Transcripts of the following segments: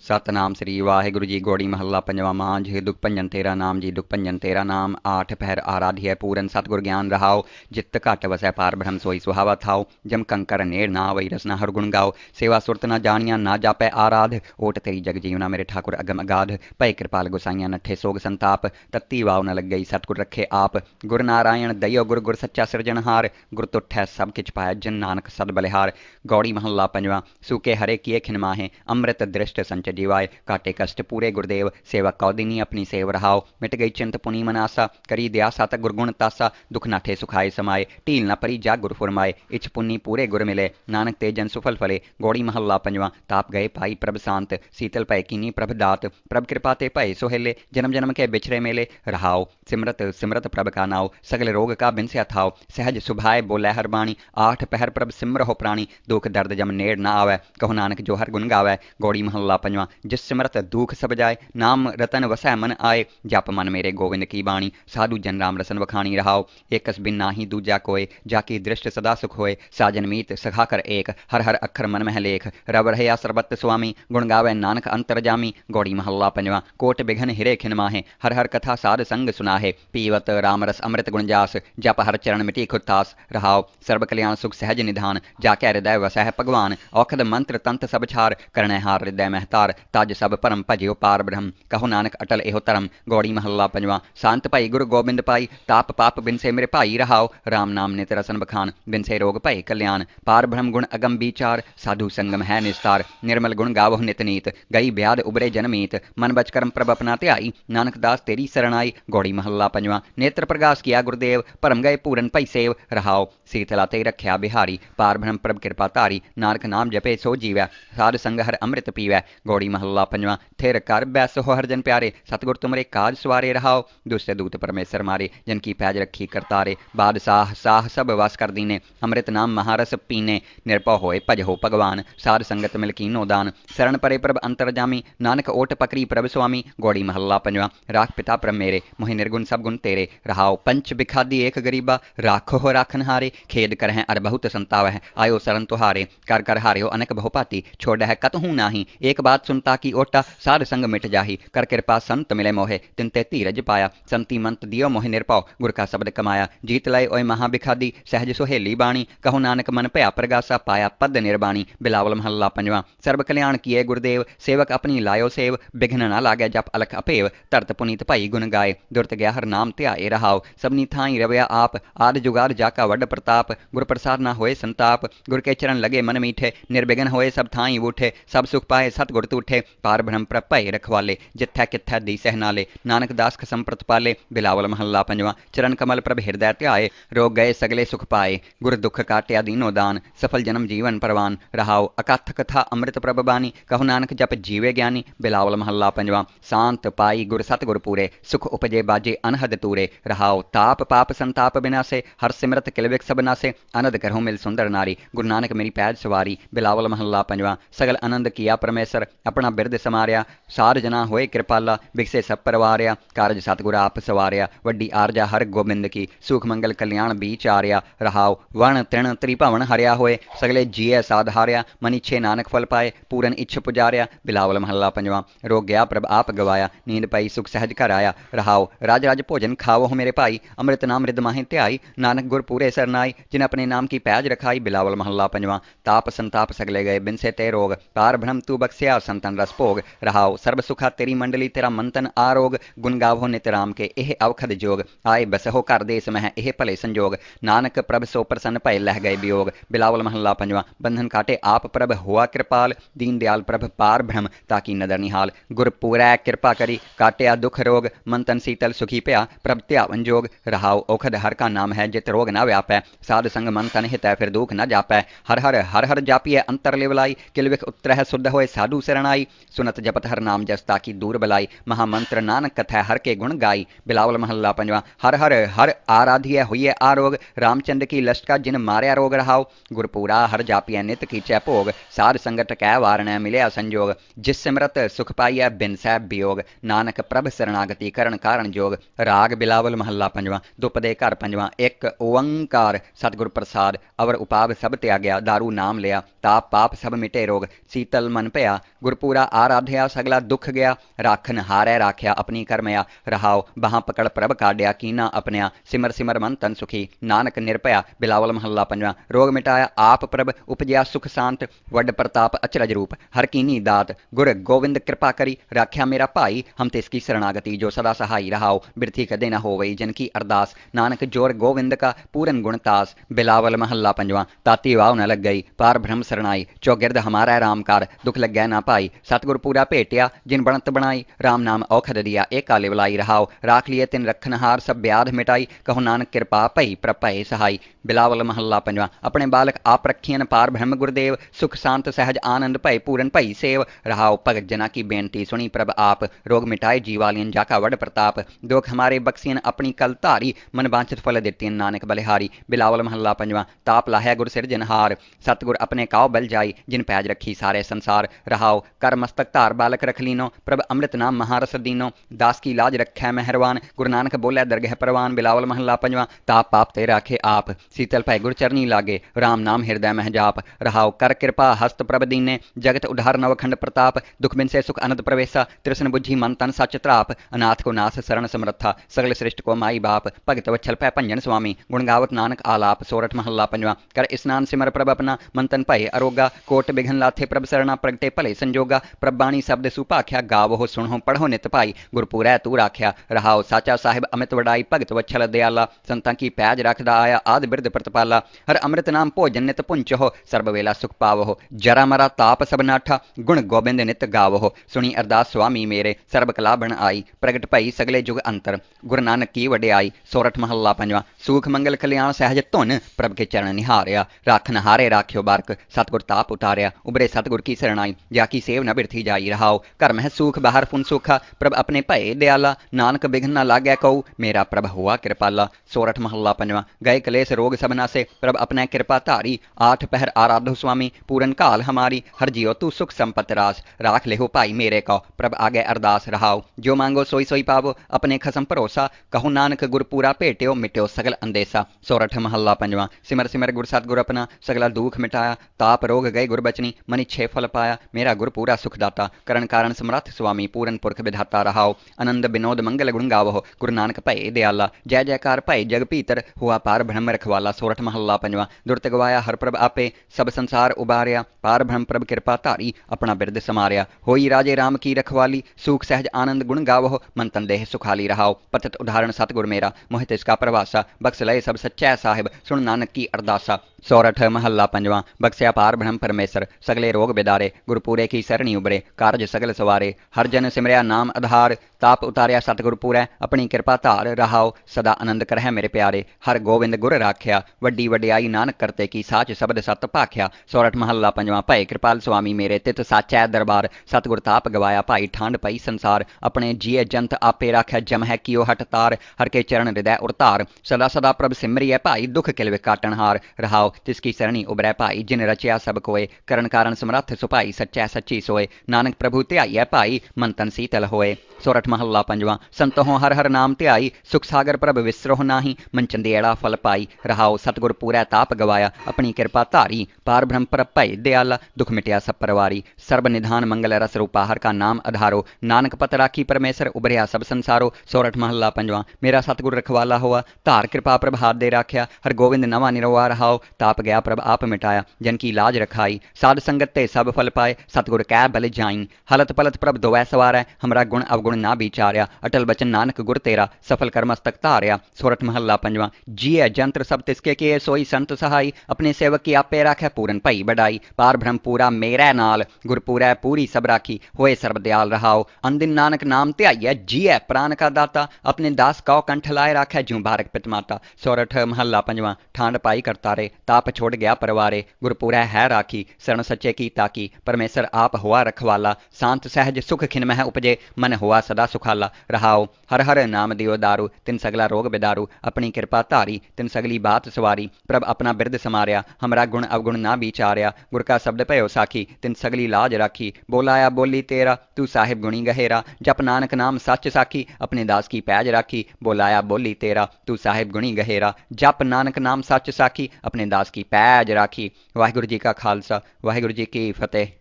सतनाम श्री वाहिगुरु जी। गौड़ी महला पंजवा। मांझ दुख भंजन तेरा नाम जी, दुख भंजन तेरा नाम। आठ पहर आराध्य पूरन सतगुर ज्ञान रहाओ। जित घट वसै पार ब्रह्म सोई सुहावा थाओ। जम कंकर नेड़ ना वही रसना हर गुण गाओ। सेवा सुरत ना जानिया ना जापै आराध। ओट तेरी जग जीवना मेरे ठाकुर अगम अगाध। भय कृपाल गुसाइया नठे सोग संताप। तत्ती वाव न लग गई सतगुर रखे आप। गुर नारायण दयो गुर गुर सच्चा सिरजनहार। गुर तुठै सब किछ पाया जिन नानक सद बलिहार। गौड़ी महला पंजवा। सूके हरे किए खिन माहे अमृत दृष्ट संच जीवाए। काटे कष्ट पूरे गुरदेव सेवा कौदिनी अपनी सेव रहाओ। मिट गई चिंत पुनी मनासा करी दया सात गुरगुण तासा। दुख नाठे सुखाए समाए ढील न परी जा गुर फुरमाए। इच पुन्नी पूरे गुर मिले नानक ते जन सुफल फले। गौड़ी महला पंजवा। ताप गए पाई प्रभ शांत शीतल भय कीनी प्रभ दात। प्रभ कृपा ते भय सोहेले जन्म जन्म के बिछड़े मेले। रहाओ सिमरत सिमरत प्रभ का नाव सगल रोग का बिनस्या थाओ। सहज सुभाए बोलै हर बाणी आठ पहर प्रभ सिमर हो प्राणी। दुख दर्द जम नेड़ ना आवे कहो नानक जो हर गुण गावे। गौड़ी महला पंजवा। जिस सिमरत दुख सब जाए नाम रतन वसै मन आए। जप मन मेरे गोविंद की बाणी साधु जन राम रसन वखाणी। रहाओ एकस बिन नाही दूजा कोय जाकी दृष्ट सदा सुख होए। साजन मीत सखा कर एक हर हर अखर मन मह लेख। रब रहया सर्वत स्वामी गुण गावे नानक अंतर जामी। गौड़ी महला पंजवा। कोट बिघन हिरे खिन माहे हर हर कथा साध संग सुनाहे। पीवत राम रस अमृत गुण जास जप हर चरण मिटी खुतास। रहाओ सर्व कल्याण सुख सहज निधान जाके हृदय वसै भगवान। औखद मंत्र तंत सब छार करणे हार हृदय महतार। ताज सब परम भजियो पार ब्रह्म कहो नानक अटल एहो धर्म। गौड़ी महला पंजवा। शांत भाई गुरु गोबिंद पाई ताप पाप बिन से मेरे भाई। रहाओ राम नाम नित रसन बखान बिन से रोग भय कल्याण। पार ब्रह्म गुण अगम विचार साधु संगम है निस्तार। निर्मल गुण गावो नित नीत गई ब्याद उबरे जनमीत। मन बच कर्म प्रभ अपना त्याई नानक दास तेरी शरणाई। गौड़ी महला पंजवा। नेत्र प्रगास किया गुरुदेव परम गए पूरन भई सेव। रहाओ शीतला ते रख्या बिहारी पार ब्रह्म प्रभ कृपा धारी। नानक नाम जपे सो जीवै साध संग हर अमृत पीवै। गौड़ी महला पंजवा। थिर कर बैस हो हर जन प्यारे सतगुर तुमरे काज सवारे। रहाओ दुष्ट दूत परमेश्वर मारे जिनकी पैज रखी करतारे। बादशाह साह सब वास कर दीने अमृत नाम महारस पीने। निर्भय होए भज हो भगवान साध संगत मिल कीनो दान। शरण परे प्रभ अंतर जामी नानक ओट पकड़ी प्रभ स्वामी। गौड़ी महला पंजवा। राख पिता प्रभ मेरे मोहि निर्गुण सब गुण तेरे। रहाओ पंच बिखादी एक गरीबा राखो हो राखन हारे। खेद कर अर बहुत संताव है आयो शरण तुहारे। कर कर हारियो अनक बहुपाती छोड़ है कतहूँ नाही। एक बात सुनता की ओटा साध संग मिट जाही। कर कृपा संत मिले मोहे तिनते धीरज पाया। संति मंत दियो मोहि निरपौ गुर का शब्द कमाया। जीत लय ओय महा बिखादी सहज सुहेली बाणी कहो नानक मन भया प्रगासा पाया पद निर्बाणी। बिलावल महला पंजवा। सर्व कल्याण किए गुरुदेव सेवक अपनी लायो सेव। बिघ्न ना लागे जप अलख अपेव तरत पुनीत भई गुण गाए। दुरत गया हर नाम ध्याए। रहाओ सबनी थाई रवया आप आद जुगाद जाका वड प्रताप। गुर प्रसाद ना होए संताप गुर के चरण लगे मन मीठे। निर्विघ्न होए सब थाई उठे सब सुख पाए सतगुर तूठे। पार ब्रह्म प्रभ भय रखवाले जिथै किथै दीसह नाले। नानक दास खसम प्रतिपाले। बिलावल महला पंजवा। चरण कमल प्रभ हृदय ध्याए रोग गए सगले सुख पाए। गुर दुख काट्या दीनो दान सफल जन्म जीवन परवान। रहाओ अकथ कथा अमृत प्रभ बानी कहो नानक जप जीवे ज्ञानी। बिलावल महला पंजवा। शांत पाई गुर सतगुर पूरे सुख उपजे बाजे अनहद तूरे। रहाओ ताप पाप संताप बिनासे हर सिमरत किलविक सब नासे। आनंद करहु मिल सुंदर नारी गुरु नानक मेरी पैज सवारी। बिलावल महला पंजवा। सगल आनंद किया परमेसर अपना बिरद समारिया। साध जना होए कृपाला बिकसे सब परवारिया। कारज सतगुर आप सवारिया वड्डी आरजा हर गोबिंद की सुख मंगल कल्याण बीच आर्या। रहाओ वण तृण त्रिभवन हरिया होए सगले जिये साध हारिया। मनी छे नानक फल पाए पूरन इच्छ पुजारिया। बिलावल महला पंजवा। रोग गया प्रभ आप गवाया नींद पाई सुख सहज कर आया। रहाओ राज राज भोजन खाओ हो मेरे भाई अमृत नाम रिद माहे ध्याई। नानक गुर पूरे सरनाई जिन अपने नाम की पैज रखाई। बिलावल महला पंजवा। ताप संताप सगले गए बिन से ते रोग पार ब्रह्म तू बख्सिया संतन रस भोग। रहाओ सर्व सुखा तेरी मंडली तेरा मंतन आरोग। गुण गावो नित राम के एह अवखद जोग आए बसहो कर देश मह एह भले संजोग। नानक प्रभ सो प्रसन्न भय लह गए वियोग। बिलावल महला पंजवा। बंधन काटे आप प्रभ हुआ कृपाल दीन दयाल प्रभ पार ब्रह्म ताकि नदर निहाल। गुर पूरै कृपा करी काटिया दुख रोग मंतन शीतल सुखी भया प्रभ ध्यावन जोग। रहाओ औखद हर का नाम है जित रोग न व्यापै साध संग मन तन हितै फिर दुख न जापै। हर हर जापिए अंतर लिवलाई किलविख उत्रह शुद्ध होए साधु शरणाई। सुनत जपत हर नाम जस ताकी दूर बलाई महामंत्र नानक कथै हर के गुण गाई। बिलावल महला पंजवा। हर हर हर आराधिय हुई आरोग रामचंद्र की लश्का जिन मार्या रोग। रहाओ गुरपूरा हर जापिय नित कीचै भोग साध संगत कै वारण मिलया संजोग। जिस सिमरत सुख पाइय बिन सै वियोग नानक प्रभ शरणागति करण कारण जोग। राग बिलावल महला पंजवा। दुपदे घर पंजवा। एक ओंकार सतगुर प्रसाद अवर उपाव सब त्यागया दारू नाम लिया। ताप पाप सब मिटे रोग शीतल मन भया गुर गुरपूरा आराध्या सगला दुख गया, राखन हारै राख्या अपनी करमया। रहाओ बाहां पकड़ प्रभ काढ़िया, कीना अपनिया सिमर सिमर मन तन सुखी। नानक निरपया बिलावल महला पंजवा। रोग मिटाया आप प्रभ, उपजया सुख शांत। वड प्रताप अचरज रूप, हर कीनी दात। गुर गोविंद कृपा करी, राख्या मेरा भाई। हम तिसकी शरणागति, जो सदा सहाई। रहाओ बिरथी कदे न होवई जिनकी अरदास, नानक जोर गोविंद का पूरन गुणतास। बिलावल महला पंजवा। ताती वाव न लग गई, पार ब्रह्म शरणाई। चौगिरद हमारा रामकार, दुख लग गया ना पाई। सतगुर पूरा भेटिया, जिन बनत बनाई। राम नाम औखद दिया, एक काले बुलाई। रहाओ राख लिए तिन रखनहार, सब ब्याध मिटाई। कहो नानक कृपा भई प्रभ भय सहाई। बिलावल महला पंजवा। अपने बालक आप रखियन, पार ब्रह्म गुरदेव। सुख शांत सहज आनंद भय, पूरन भई सेव। रहाओ भगत जना की बेनती, सुनी प्रभ आप। रोग मिटाए जीवालियन, जाका वड प्रताप। दुख हमारे बख्सियन, अपनी कल धारी। मन वांछित फल देतियन, नानक बलिहारी। बिलावल महला पंजवा। ताप लाया गुर सिरजनहार, सतगुर अपने काव बल जाई। जिन पैज रखी सारे संसार। रहाओ कर मस्तक धार बालक रख लीनो, प्रभ अमृत नाम महारस दीनो। दास की लाज रखै मेहरवान, गुरु नानक बोले दरगह परवान। बिलावल महला पंजवा। ताप पाप ते राखे आप, शीतल भय गुर चरनी लागे। राम नाम हृदय मह जाप। रहाओ कर कृपा हस्त प्रभ दीने, जगत उधार नवखंड प्रताप। दुख बिन से सुख अनंत प्रवेशा, तृष्ण बुझी मन तन सच त्राप। अनाथ को नाथ शरण समर्था, सगल श्रेष्ठ को माई बाप। भगत वच्छल भय भंजन स्वामी, गुण गावत नानक आलाप। सोरठ महला पंजवा। कर स्नान सिमर प्रभ अपना, मन तन भय अरोगा। कोट बिघन लाथे प्रभ सरना, प्रगटे भले संजोगा। प्रभ बाणी शब्द सुभाख्या, गावो सुनो पढ़ो नित पाई। गुरपुरै तू राख्या। रहाओ साचा साहिब अमित वडाई, भगत वच्छल दयाला। संतां की पैज रखदा आया, आदि बिरद प्रतिपाला। हर अमृत नाम भोजन नित पुंचहो, सर्ब वेला सुख पावहो। जरा मरा ताप सब नाठा, गुण गोबिंद नित गावहो। सुनी अरदास स्वामी मेरे, सर्ब कला बन आई। प्रगट भई सगले जुग अंतर, गुरु नानक की वडियाई। सोरठ महला पंजवा। सुख मंगल कल्याण सहज धुन, प्रभ के चरण निहारिया। राखन हारे राख्यो बारक, सतगुर ताप उतारिया। उबरे सतगुर की शरणाई, जाकी सेव न बिरथी जाई। रहाओ घर मह सूख बाहर पुन सुखा, प्रभ अपने भय दयाला। नानक बिघन न लागै कहू, मेरा प्रभ हुआ कृपाला। सोरठ महला पंजवा। गए कलेस रोग सब नासे, प्रभ अपने कृपा धारी। आठ पहर आराधो स्वामी, पूरन काल हमारी। हर जियो तू सुख संपत रास, राख लेहो भाई मेरे को। प्रभ आगे अरदास। रहाओ जो मांगो सोई सोई पावो, अपने खसम भरोसा। कहो नानक गुर पूरा भेटियो, मिट्यो सगल अंदेसा। सोरठ महला पंजवा। सिमर सिमर गुर सतगुर अपना, सगला दुख मिटाया। ताप रोग गए गुर बचनी, मनि छे फल पाया। मेरा गुर पूरा सुखदाता, करण कारण समर्थ स्वामी। पूरन पुरख विधाता। रहाओ आनंद विनोद मंगल गुण गावो, गुरु नानक भय दयाला। जय जयकार भय जग भीतर, हुआ पार ब्रह्म रखवाला। सोरठ महला पंजवा। दुरत गवाया हर प्रभ आपे, सब संसार उबारिया। पार ब्रह्म प्रभ कृपा धारी, अपना बिरद समारिया। होई राजे राम की रखवाली, सुख सहज आनंद गुण गावो। मन तन देह सुखाली। रहाओ पतित उदाहरण सतगुर मेरा, मोहित इसका प्रवासा। बख्श लय सब सच्चै साहिब, सुन नानक की अरदासा। सोरठ महला पंजवा। बख्स्या पार ब्रह्म परमेसर, सगले रोग बिदारे। गुरपूरे की सरणी उबरे, कारज सगल सवारे। हर जन सिमरया नाम आधार, ताप उतारिया सतगुर पूरै। अपनी कृपा धार। रहाओ सदा आनंद करहै मेरे प्यारे। हर गोविंद गुर राख्या, वड्डी वड्याई नानक करते की। साच शब्द सत भाख्या। सोरठ महला पंजवा। भय कृपाल स्वामी मेरे, तित साचै दरबार। सतगुर ताप गवाया भाई, ठांड पई संसार। अपने जिये जंत आपे राख्या, जम है कियो हट तार। हर के चरण हृदय उरतार, सदा सदा प्रभ सिमरिय भाई। दुख किल काटनहार। रहाओ तिसकी सरणी उबरै भाई, जिन रचिया सब कोय। करण कारण समर्थ सुभाई, सच्चै सच्ची सोय। नानक प्रभु ध्याइयै भाई, मन तन शीतल होए। सोरठ महला पंजवा। संतों हर हर नाम ध्याई, सुख सागर प्रभ विसरोह नाही। मन चंदेड़ा फल पाई। रहाओ सतगुर पूरै ताप गवाया, अपनी कृपा धारी। पार ब्रह्म प्रभ भय दयाला, दुख मिटिया सब परवारी। सर्ब निधान मंगल रस रूपा, हर का नाम आधारो। नानक पत राखी परमेसर, उबरिया सब संसारो। सोरठ महला पंजवा। मेरा सतगुर रखवाला हुआ, धार कृपा प्रभ हाथ दे राख्या। हर गोविंद नवा निरवा। रहाओ ताप गया प्रभ आप मिटाया, जन की लाज रखाई। साध संगत ते सब फल पाए, सतगुर कै बल जाई। हलत पलत प्रभ दोवै सवारै, हमरा गुण अवगुण ना विचार्या। अटल बचन नानक गुर तेरा, सफल कर मस्तक धारिया। सोरठ महला पंजवा। जिये जंत्र सब तिसके किए, सोई संत सहाई। अपने सेवक की आपे राखै, पूरन भई बड़ाई। पार ब्रह्म पूरा मेरै नाल, गुर पूरै पूरी सब राखी। होए सर्ब दयाल। रहाओ अनदिन नानक नाम ध्याइयै, जिये प्राण का दाता। अपने दास कौ कंठ लाए राखै, ज्यों बारक पित माता। सोरठ महला पंजवा। ठांड पाई करतारे, ताप छोड़ गया परवारे। गुरपूरै है राखी, शरण सच्चे की ताकी। परमेसर आप हुआ रखवाला, शांत सहज सुख खिन मह उपजे। मन हुआ सदा सुखाला। रहाओ हर हर नाम दियो दारू, तिन सगला रोग बिदारू। अपनी कृपा धारी, तिन सगली बात सवारी। प्रभ अपना बिरद समारिया, हमरा गुण अवगुण ना विचारिया। गुर का शब्द भयो साखी, तिन सगली लाज राखी। बोलाया बोली तेरा, तू साहिब गुणी गहेरा। जप नानक नाम सच साखी, अपने दास की पैज राखी। बोलाया बोली तेरा, तू साहिब गुणी गहेरा। जप नानक नाम सच साखी, अपने दास की पैज राखी। वाहिगुरू जी का खालसा, वाहिगुरू जी की फतेह।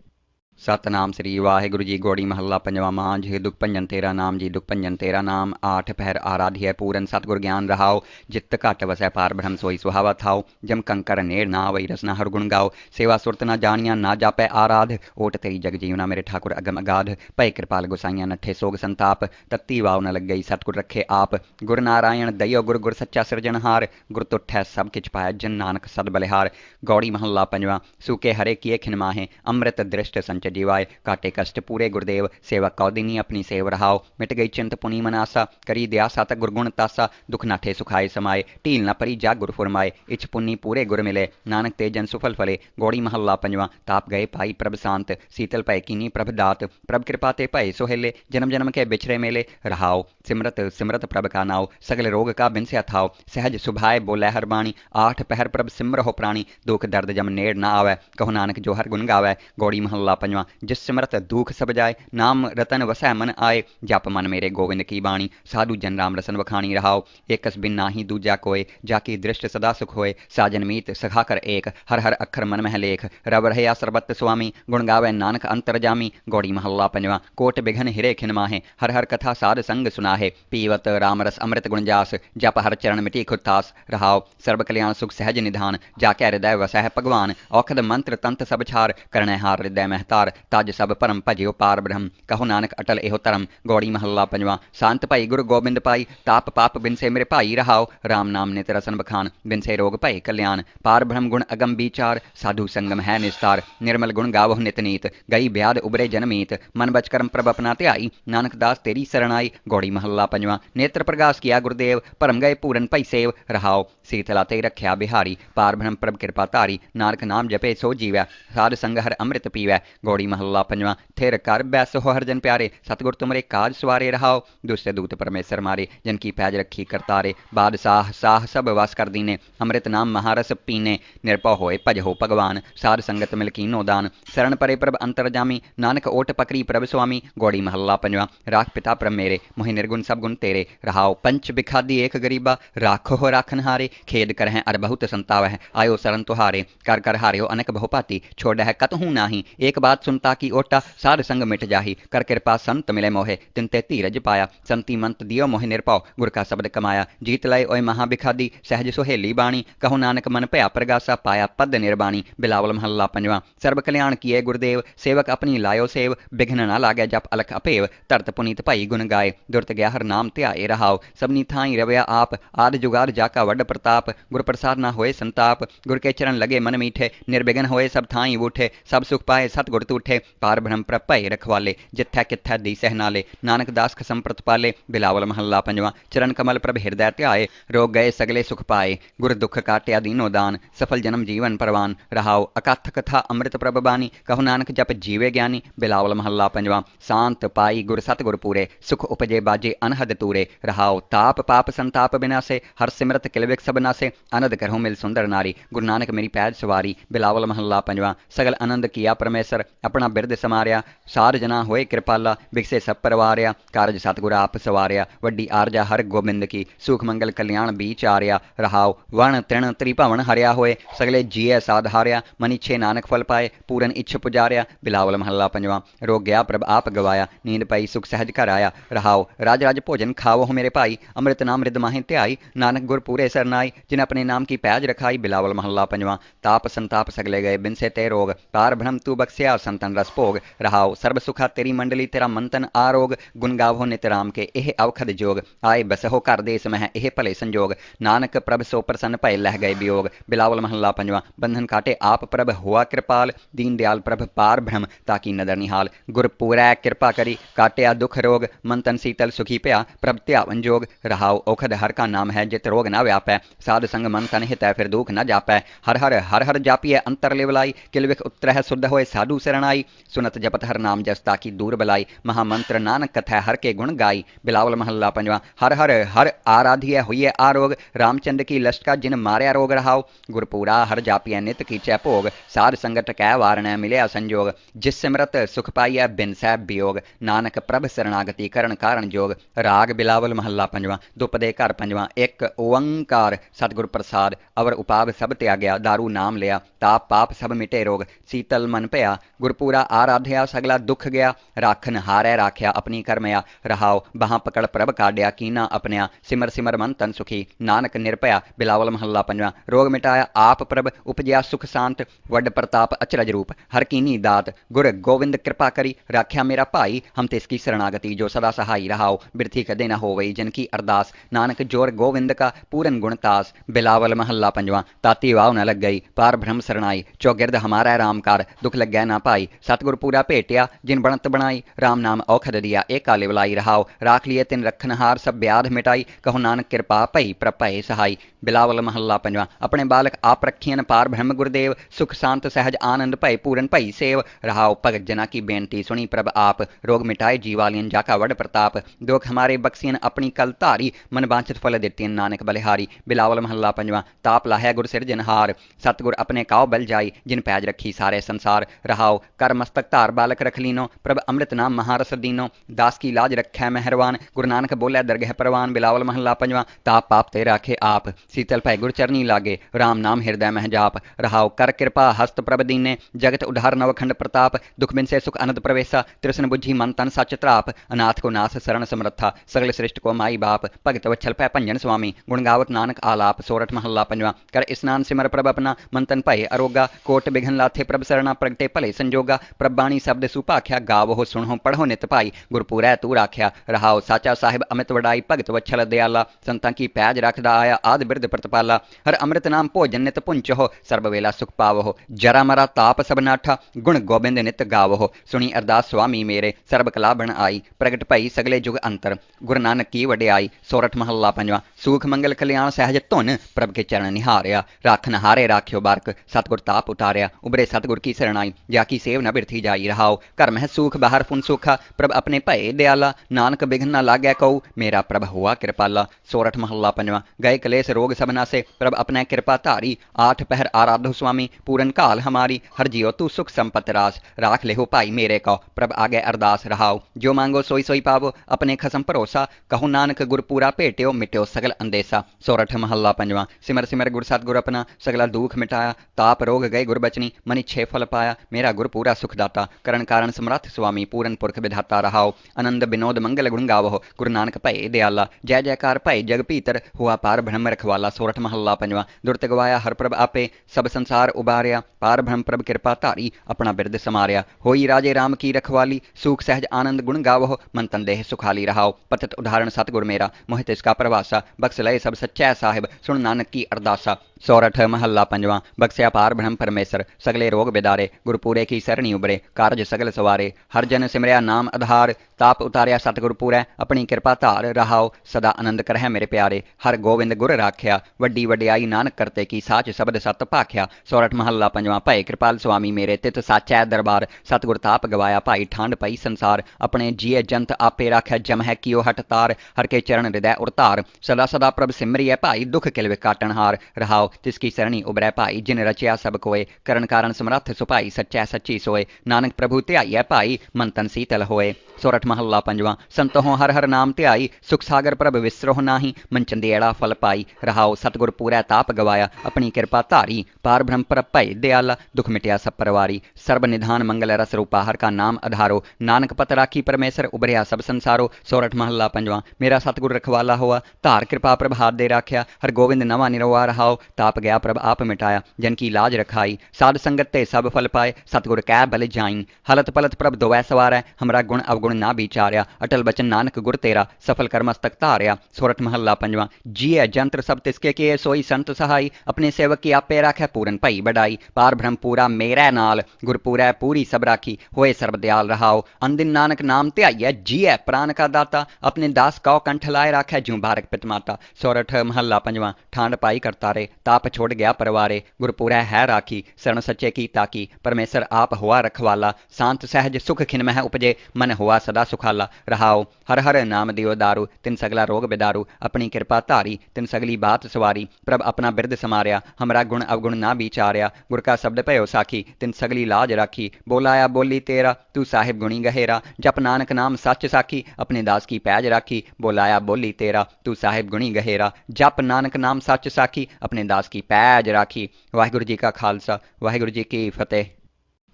ਸਤਨਾਮ ਸ੍ਰੀ ਵਾਹਿਗੁਰੂ ਜੀ। ਗੋੜੀ ਮਹੱਲਾ ਪੰਜਵਾਂ। ਮਾਂਝ ਦੁਖ ਭੰਜਨ ਤੇਰਾ ਨਾਮ ਜੀ, ਦੁਖ ਭੰਜਨ ਤੇਰਾ ਨਾਮ। ਆਠ ਪਹਿਰ ਆਰਾਧਿਐ ਪੂਰਨ ਸਤਿਗੁਰ ਗਿਆਨ ਰਹਾਓ। ਜਿਤ ਘਟ ਵਸੈ ਪਾਰ ਬ੍ਰਹਮ ਸੋਈ ਸੁਹਾਵਾ ਥਾਓ। ਜਮ ਕੰਕਰ ਨੇੜ ਨਾ ਵਈ ਰਸਨਾ ਹਰ ਗੁਣ ਗਾਓ। ਸੇਵਾ ਸੁਰਤ ਨਾ ਜਾਣੀਆਂ ਨਾ ਜਾਪੈ ਆਰਾਧ। ਓਟ ਤੇਰੀ ਜਗ ਜੀਵਨਾ ਮੇਰੇ ਠਾकुर ਅਗਮ ਅਗਾਧ। ਭਏ ਕਿਰਪਾਲ ਗੁਸਾਈਆਂ ਨੱਠੇ ਸੋਗ ਸੰਤਾਪ। ਤੱਤੀ ਵਾਵ ਨ ਲੱਗਈ ਸਤਿਗੁਰ ਰੱਖੇ ਆਪ। ਗੁਰ ਨਾਰਾਇਣ ਦਈਓ ਗੁਰ ਗੁਰ ਸੱਚਾ ਸਿਰਜਣਹਾਰ। ਗੁਰ ਤੁਠੈ ਸਭ ਕਿਛ ਪਾਇਆ ਜਨ ਨਾਨਕ ਸਦ ਬਲਿਹਾਰ। ਗੌੜੀ ਮਹੱਲਾ ਪੰਜਵਾਂ। ਸੂਕੇ ਹਰੇ ਕੀਏ ਖਿਨ ਮਾਹੇ ਅੰਮ੍ਰਿਤ ਦ੍ਰਿਸ਼ਟ ਸੰਚ जीवाय। काटे कष्ट पूरे गुरुदेव सेवा कौदिनी अपनी सेव रहाओ। मिट गई चिंत पुनी मनासा करी दयासा तक गुरगुण तासा। दुख नाठे सुखाए समाए ढील न परी जा गुर फुरमाए। इच पुन्नी पूरे गुर मिले नानक तेजन सुफल फले। गौड़ी महला पंजवा। ताप गए पाई प्रभ शांत शीतल भय कीनी प्रभ दात। प्रभ कृपा ते भय सोहेले जन्म जन्म के बिछड़े मेले। रहाओ सिमरत सिमरत प्रभ का नाओ सगल रोग का बिनस्या थाओ। सहज सुभाए बोलै हर बाणी आठ पहर प्रभ सिमरहो प्राणी। दुख दर्द जम नेड़ ना आवे कहो नानक जो हर गुण गावै। गौड़ी महला पंजवा। जिस सिमरत दुख सब जाए नाम रतन वसै मन आए। जप मन मेरे गोविंद की बाणी साधु जन राम रसन वखाणी। रहाओ एकस बिन नाही दूजा कोय जाकी दृष्ट सदा सुख होए। साजन मीत सखा कर एक हर हर अखर मन मह लेख। रब रहया सर्बत स्वामी गुण गावै नानक अंतर जामी। गौड़ी महला पंजवा। कोट बिघन हिरे खिन माहे हर हर कथा साध संग सुनाहे। पीवत राम रस अमृत गुण जास जप हर चरण मिटी खुतास। रहाओ सर्व कल्याण सुख सहज निधान जाके हृदय वसै भगवान। औखद मंत्र तंत सब छार करनै हार हृदय महतार। तज सब परम भजियो पार ब्रह्म कहो नानक अटल एहो धर्म। गौड़ी महला पंजवा। शांत भाई गुरु गोबिंद पाई ताप पाप बिन से मेरे भाई। रहाओ राम नाम नित रसन बखान बिन से रोग भय कल्याण। पार ब्रह्म गुण अगम विचार साधु संगम है निस्तार। निर्मल गुण गावो नित नीत गई ब्याद उबरे जनमीत। मन बच कर्म प्रभ अपना ध्याई नानक दास तेरी शरणाई। गौड़ी महला पंजवा। नेत्र प्रकाश किया गुरुदेव परम गए पूरन भई सेव। रहाओ शीतला ते रख्या बिहारी पार ब्रह्म प्रभ कृपा धारी। नानक नाम जपे सो जीवै साध संग हर अमृत पीवै। गौड़ी महला पंजवा। थिर कर बैस हो हरजन प्यारे सतगुर तुमरे काज सवारे। रहाओ दुष्ट दूत परमेश्वर मारे जिनकी पैज रखी करतारे। बादशाह साह सब वास कर दीने अमृत नाम महारस पीने। निर्भय होए भज हो भगवान साध संगत मिलकीनो दान। शरण परे प्रभ अंतर जामी नानक ओट पकड़ी प्रभ स्वामी। गौड़ी महला पंजवा। राख पिता प्रभ मेरे मोहि निर्गुण सब गुण तेरे। रहाओ पंच बिखादी एक गरीबा राखो हो राखन हारे। खेद करह अर बहुत संतावह आयो शरण तुहारे। कर कर हारियो अनक बहुपाती छोड़ है कतहूँ नाही। एक बात सुनता की ओटा साध संग मिट जाही कर कृपा संत मिले मोहे। तिनते धीरज पाया संति मंत दियो मोहि निरपौ गुर का शब्द कमाया। जीत लय ओय महाबिखादी सहज सुहेली बाणी कहो नानक मन भया प्रगासा पाया पद निर्बाणी। बिलावल महला पंजवा। सर्व कल्याण किए गुरुदेव सेवक अपनी लायो सेव। बिघ्न न लागे जप अलख अपेव तरत पुनीत भाई गुण गाए। दुरत गया हर नाम ध्याए। रहाओ सबनी थाई रवया आप आद जुगाद जाका वड प्रताप। गुर प्रसाद न होए संताप गुर के चरण लगे मन मीठे। निर्विघ्न होए सब थाई उठे सब सुख पाए सतगुर तूठे। पार ब्रह्म प्रभ भय रखवाले जिथै किथै दी सहनाले। नानक दास खसम प्रतिपाले। बिलावल महला पंजवा। चरण कमल प्रभ हृदय ध्याए रोग गए सगले सुख पाए। गुर दुख काट्या दीनो दान सफल जन्म जीवन परवान। रहाओ अकथ कथा अमृत प्रभ बानी कहो नानक जप जीवे ज्ञानी। बिलावल महला पंजवा। शांत पाई गुर सतगुर पूरे सुख उपजे बाजे अनहद तूरे। रहाओ ताप पाप संताप बिनासे हर सिमरत किलविक सब नासे। आनंद करहु मिल सुंदर नारी गुरु नानक मेरी पैज सवारी। बिलावल महला पंजवा। सगल आनंद किया परमेश्वर अपना बिरद समारिया। सार जना होए कृपाला बिकसे सब परवारिया। कारज सतगुर आप सवारिया वड्डी आरजा हर गोबिंद की। सुख मंगल कल्याण बीच आर्या। रहाओ वन तृण त्रिभवन हरिया होए सगले जिये साधार्या। मन इच्छे नानक फल पाए पूरन इच्छ पुजारिया। बिलावल महला पंजवा। रोग गया प्रभ आप गवाया नींद पाई सुख सहज कर आया। रहाओ राज राज भोजन खाओ हो मेरे भाई अमृत नाम रिद माहि ध्याई। नानक गुर पूरे सरनाई जिन अपने नाम की पैज रखाई। बिलावल महला पंजवा। ताप संताप सगले गए बिन से ते रोग पार ब्रह्म तू बख्सिया संतन रस भोग। रहाओ सर्व सुखा तेरी मंडली तेरा मंतन आरोग। गुण गावो नित राम के एह अवखद जोग। आए बसहो कर देस मह एह भले संजोग। नानक प्रभ सो प्रसन्न भय लह गए वियोग। बिलावल महला पंजवा। बंधन काटे आप प्रभ हुआ कृपाल दीन दयाल प्रभ पार ब्रह्म ताकि नदर निहाल। गुर पूरै कृपा करी काटिया दुख रोग मंतन शीतल सुखी भया प्रभ ध्यावन जोग। रहाओ औखद हर का नाम है जित रोग न व्यापै साध संग मन तन हितै फिर दुख न जापै। हर हर हर हर जापिए अंतर लिवलाई किलविख उत्रह शुद्ध होए साधु शरणाई। सुनत जपत हर नाम जसता की दूर बलाई महामंत्र नानक कथै हर के गुण गाई। बिलावल महला पंजवा। हर हर हर आराधिय हुए आरोग रामचंद्र की लश्का जिन मार्या रोग। रहाओ गुरपूरा हर जापिय नित कीचै भोग साध संगत कै वारण मिलया संजोग। जिस सिमरत सुख पाइय बिन सै वियोग नानक प्रभ शरणागति करण कारण जोग। राग बिलावल महला पंजवा। दुपदे घर पंजवा। एक ओंकार सतगुर प्रसाद अवर उपाव सब त्यागया दारू नाम लिया ताप पाप सब मिटे रोग। शीतल मन भया गुरपूरा आराध्या सगला दुख गया, राखन हारै राख्या अपनी करमया। रहाओ बाहां पकड़ प्रभ काढ़िया, कीना अपनिया सिमर सिमर मन तन सुखी। नानक निर्भया बिलावल महला पंजवा। रोग मिटाया आप प्रभ, उपजया सुख शांत। वड प्रताप अचरज रूप, हर कीनी दात। गुर गोविंद कृपा करी, राख्या मेरा भाई। हम तिसकी शरणागति, जो सदा सहाई। रहाओ बिरथी कदे न होवई जिनकी अरदास, नानक जोर गोविंद का पूरन गुणतास। बिलावल महला पंजवा। ताती वाव न लग गई, पार ब्रह्म शरणाई। चौगिरद हमारा रामकार, दुख लग्या ना पाई। सतगुर पूरा भेटिया, जिन बनत बनाई। राम नाम औखद दिया, एक काले बुलाई। रहाओ राख लिए तिन रखनहार, सब ब्याध मिटाई। कहो नानक कृपा पई प्रभ भय सहाई। बिलावल महला पंजवा। अपने बालक आप रखियन, पार ब्रह्म गुरदेव। सुख शांत सहज आनंद भय, पूरन भई सेव। रहाओ भगत जना की बेनती, सुनी प्रभ आप। रोग मिटाए जीवालियन, जाका वड प्रताप। दुख हमारे बख्सियन, अपनी कल धारी। मन वांछित फल देतियन, नानक बलिहारी। बिलावल महला पंजवा। ताप लाहै गुर सिरजनहार, सतगुर अपने काव बल जाई। जिन पैज रखी सारे संसार। रहाओ कर मस्तक धार बालक रख लीनो, प्रभ अमृत नाम महारस दीनो। दास की लाज रखै मेहरवान, गुरु नानक बोलै दरगह परवान। बिलावल महला पंजवा। ताप पाप ते राखे आप, शीतल भय गुर चरनी लागे। राम नाम हृदय मह जाप। रहाओ कर कृपा हस्त प्रभ दीने, जगत उधार नवखंड प्रताप। दुख बिन से सुख अनंत प्रवेशा, तृष्ण बुझी मन तन सच त्राप। अनाथ को नाथ शरण समर्था, सगल श्रेष्ठ को माई बाप। भगत वच्छल पै भंजन स्वामी, गुण गावत नानक आलाप। सोरठ महला पंजवा। कर स्नान सिमर प्रभ अपना, मन तन भय अरोगा। कोट बिघन लाथे प्रभ सरना, प्रगटे भले संजोगा। प्रभ बाणी शब्द सुभाख्या, गावो सुनहो पढ़ो नित पाई। गुरपूरै तू राख्या। रहाओ साचा साहिब अमित वडाई, भगत वच्छल दयाला। संतां की पैज रखदा आया, आदि बिरद प्रतिपाला। हर अमृत नाम भोजन नित पुंचहो, सर्ब वेला सुख पावहो। जरा मरा ताप सब नाठा, गुण गोबिंद नित गावहो। सुनी अरदास स्वामी मेरे, सर्ब कला बन आई। प्रगट भई सगले जुग अंतर, गुरु नानक की वडियाई। सोरठ महला पंजवा। सुख मंगल कल्याण सहज धुन, प्रभ के चरण निहारिया। राखन हारे राख्यो बारक, सतगुर ताप उतारिया। उबरे सतगुर की शरणाई, जाकी सेव न बिरथी जाई। रहाओ घर मह सुख बाहर पुन सुखा, प्रभ अपने भय दयाला। नानक बिघन न लागै कहू, मेरा प्रभ हुआ कृपाला। सोरठ महला पंजवा। गए कलेश रोग सब नासे, प्रभ अपने कृपा धारी। आठ पहर आराधो स्वामी, पूरन काल हमारी। हर जियो तू सुख संपत रास, राख लेहो भाई मेरे को। प्रभ आगे अरदास। रहाओ जो मांगो सोई सोई पावो, अपने खसम भरोसा। कहो नानक गुरपूरा भेटियो, मिट्यो सगल अंदेसा। सोरठ महला पंजवा। सिमर सिमर गुर सतगुर अपना, सगला दुख मिटाया। ताप रोग गए गुर बचनी, मनि छे फल पाया। मेरा गुर पूरा सुखदाता, करण कारण समर्थ स्वामी। पूरन पुरख विधाता। रहाओ आनंद विनोद मंगल गुण गावो, गुरु नानक भय दयाला। जय जयकार भय जग भीतर, हुआ पार ब्रह्म रखवाला। सोरठ महला पंजवा। दुरत गवाया हर प्रभ आपे, सब संसार उबारिया। पार ब्रह्म प्रभ कृपा धारी, अपना बिरद समारिया। होई राजे राम की रखवाली, सुख सहज आनंद गुण गावो। मन तन देह सुखाली। रहाओ पतित उदाहरण सतगुर मेरा, मोहित इसका प्रवासा। बख्श लय सब सच्चै साहिब, सुन नानक की अरदासा। सोरठ महला पंजवा। बख्स्या पार ब्रह्म परमेसर, सगले रोग बिदारे। गुरपूरे की सरणी उबरे, कारज सगल सवारे। हर जन सिमरया नाम आधार, ताप उतारिया सतगुर पूरै। अपनी कृपा धार। रहाओ सदा आनंद करहै मेरे प्यारे। हर गोविंद गुर राख्या, वड्डी वड्याई नानक करते की। साच शब्द सत भाख्या। सोरठ महला पंजवा। भय कृपाल स्वामी मेरे, तित साचै दरबार। सतगुर ताप गवाया भाई, ठांड पई संसार। अपने जिये जंत आपे राख्या, जम है कियो हट तार। हर के चरण हृदय उरतार, सदा सदा प्रभ सिमरिय भाई। दुख किल विकाटन हार। रहाओ तिसकी सरणी उबरै भाई, जिन रचिया सब कोय। करण कारण समर्थ सुभाई, सच्चै सच्ची सोय। नानक प्रभु ध्याइयै भाई, मन तन शीतल होए। सोरठ महला पंजवा। संतों हर हर नाम ध्याई, सुख सागर प्रभ विसरोह नाही। मन चंदेड़ा फल पाई। रहाओ सतगुर पूरै ताप गवाया, अपनी कृपा धारी। पार ब्रह्म प्रभ भय दयाला, दुख मिटया सब परवारी। सर्ब निधान मंगल रस रूपा, हर का नाम आधारो। नानक पत राखी परमेसर, उबरिया सब संसारो। सोरठ महला पंजवा। मेरा सतगुर रखवाला हुआ, धार कृपा प्रभ हाथ दे राख्या। हर गोविंद नवा निरवा। रहाओ ताप गया प्रभ आप मिटाया, जन की लाज रखाई। साध संगत ते सब फल पाए, सतगुर कै बल जाइन। हलत पलत प्रभ दोवै सवारै, हमरा गुण अवगुण ना विचारिया। अटल बचन नानक गुर तेरा, सफल कर मस्तक धारिया। सोरठ महला पंजवा। जिये जंत्र सब तिसके किए, सोई संत सहाई। अपने सेवक की आपे राखै, पूरन भई बड़ाई। पार ब्रह्म पूरा मेरै नाल, गुरपूरै पूरी सब राखी। होए सर्ब दयाल। रहाओ अनदिन नानक नाम ध्याइयै, जियै प्राण का दाता। अपने दास कौ कंठ लाए राखै, ज्यों बारक पित माता। सोरठ महला पंजवा। ठांड पाई करतारे, ताप छोड़ गया परवारे। गुरपूरै है राखी, शरण सच्चे की ताकी। परमेसर आप हुआ रखवाला, शांत सहज सुख खिन मह उपजे। मन हुआ सदा सुखाला। रहाओ हर हर नाम दियो दारू, तिन सगला रोग बिदारू। अपनी कृपा धारी, तिन सगली बात सवारी। प्रभ अपना बिरद समारिया, हमरा गुण अवगुण ना विचारिया। गुर का शब्द भयो साखी, तिन सगली लाज राखी। बोलाया बोली तेरा, तू साहिब गुणी गहेरा। जप नानक नाम सच साखी, अपने दास की पैज राखी। बोलाया बोली तेरा, तू साहिब गुणी गहेरा। जप नानक नाम सच साखी, अपने दास की पैज राखी। वाहिगुरू जी का खालसा, वाहिगुरू जी की फतेह।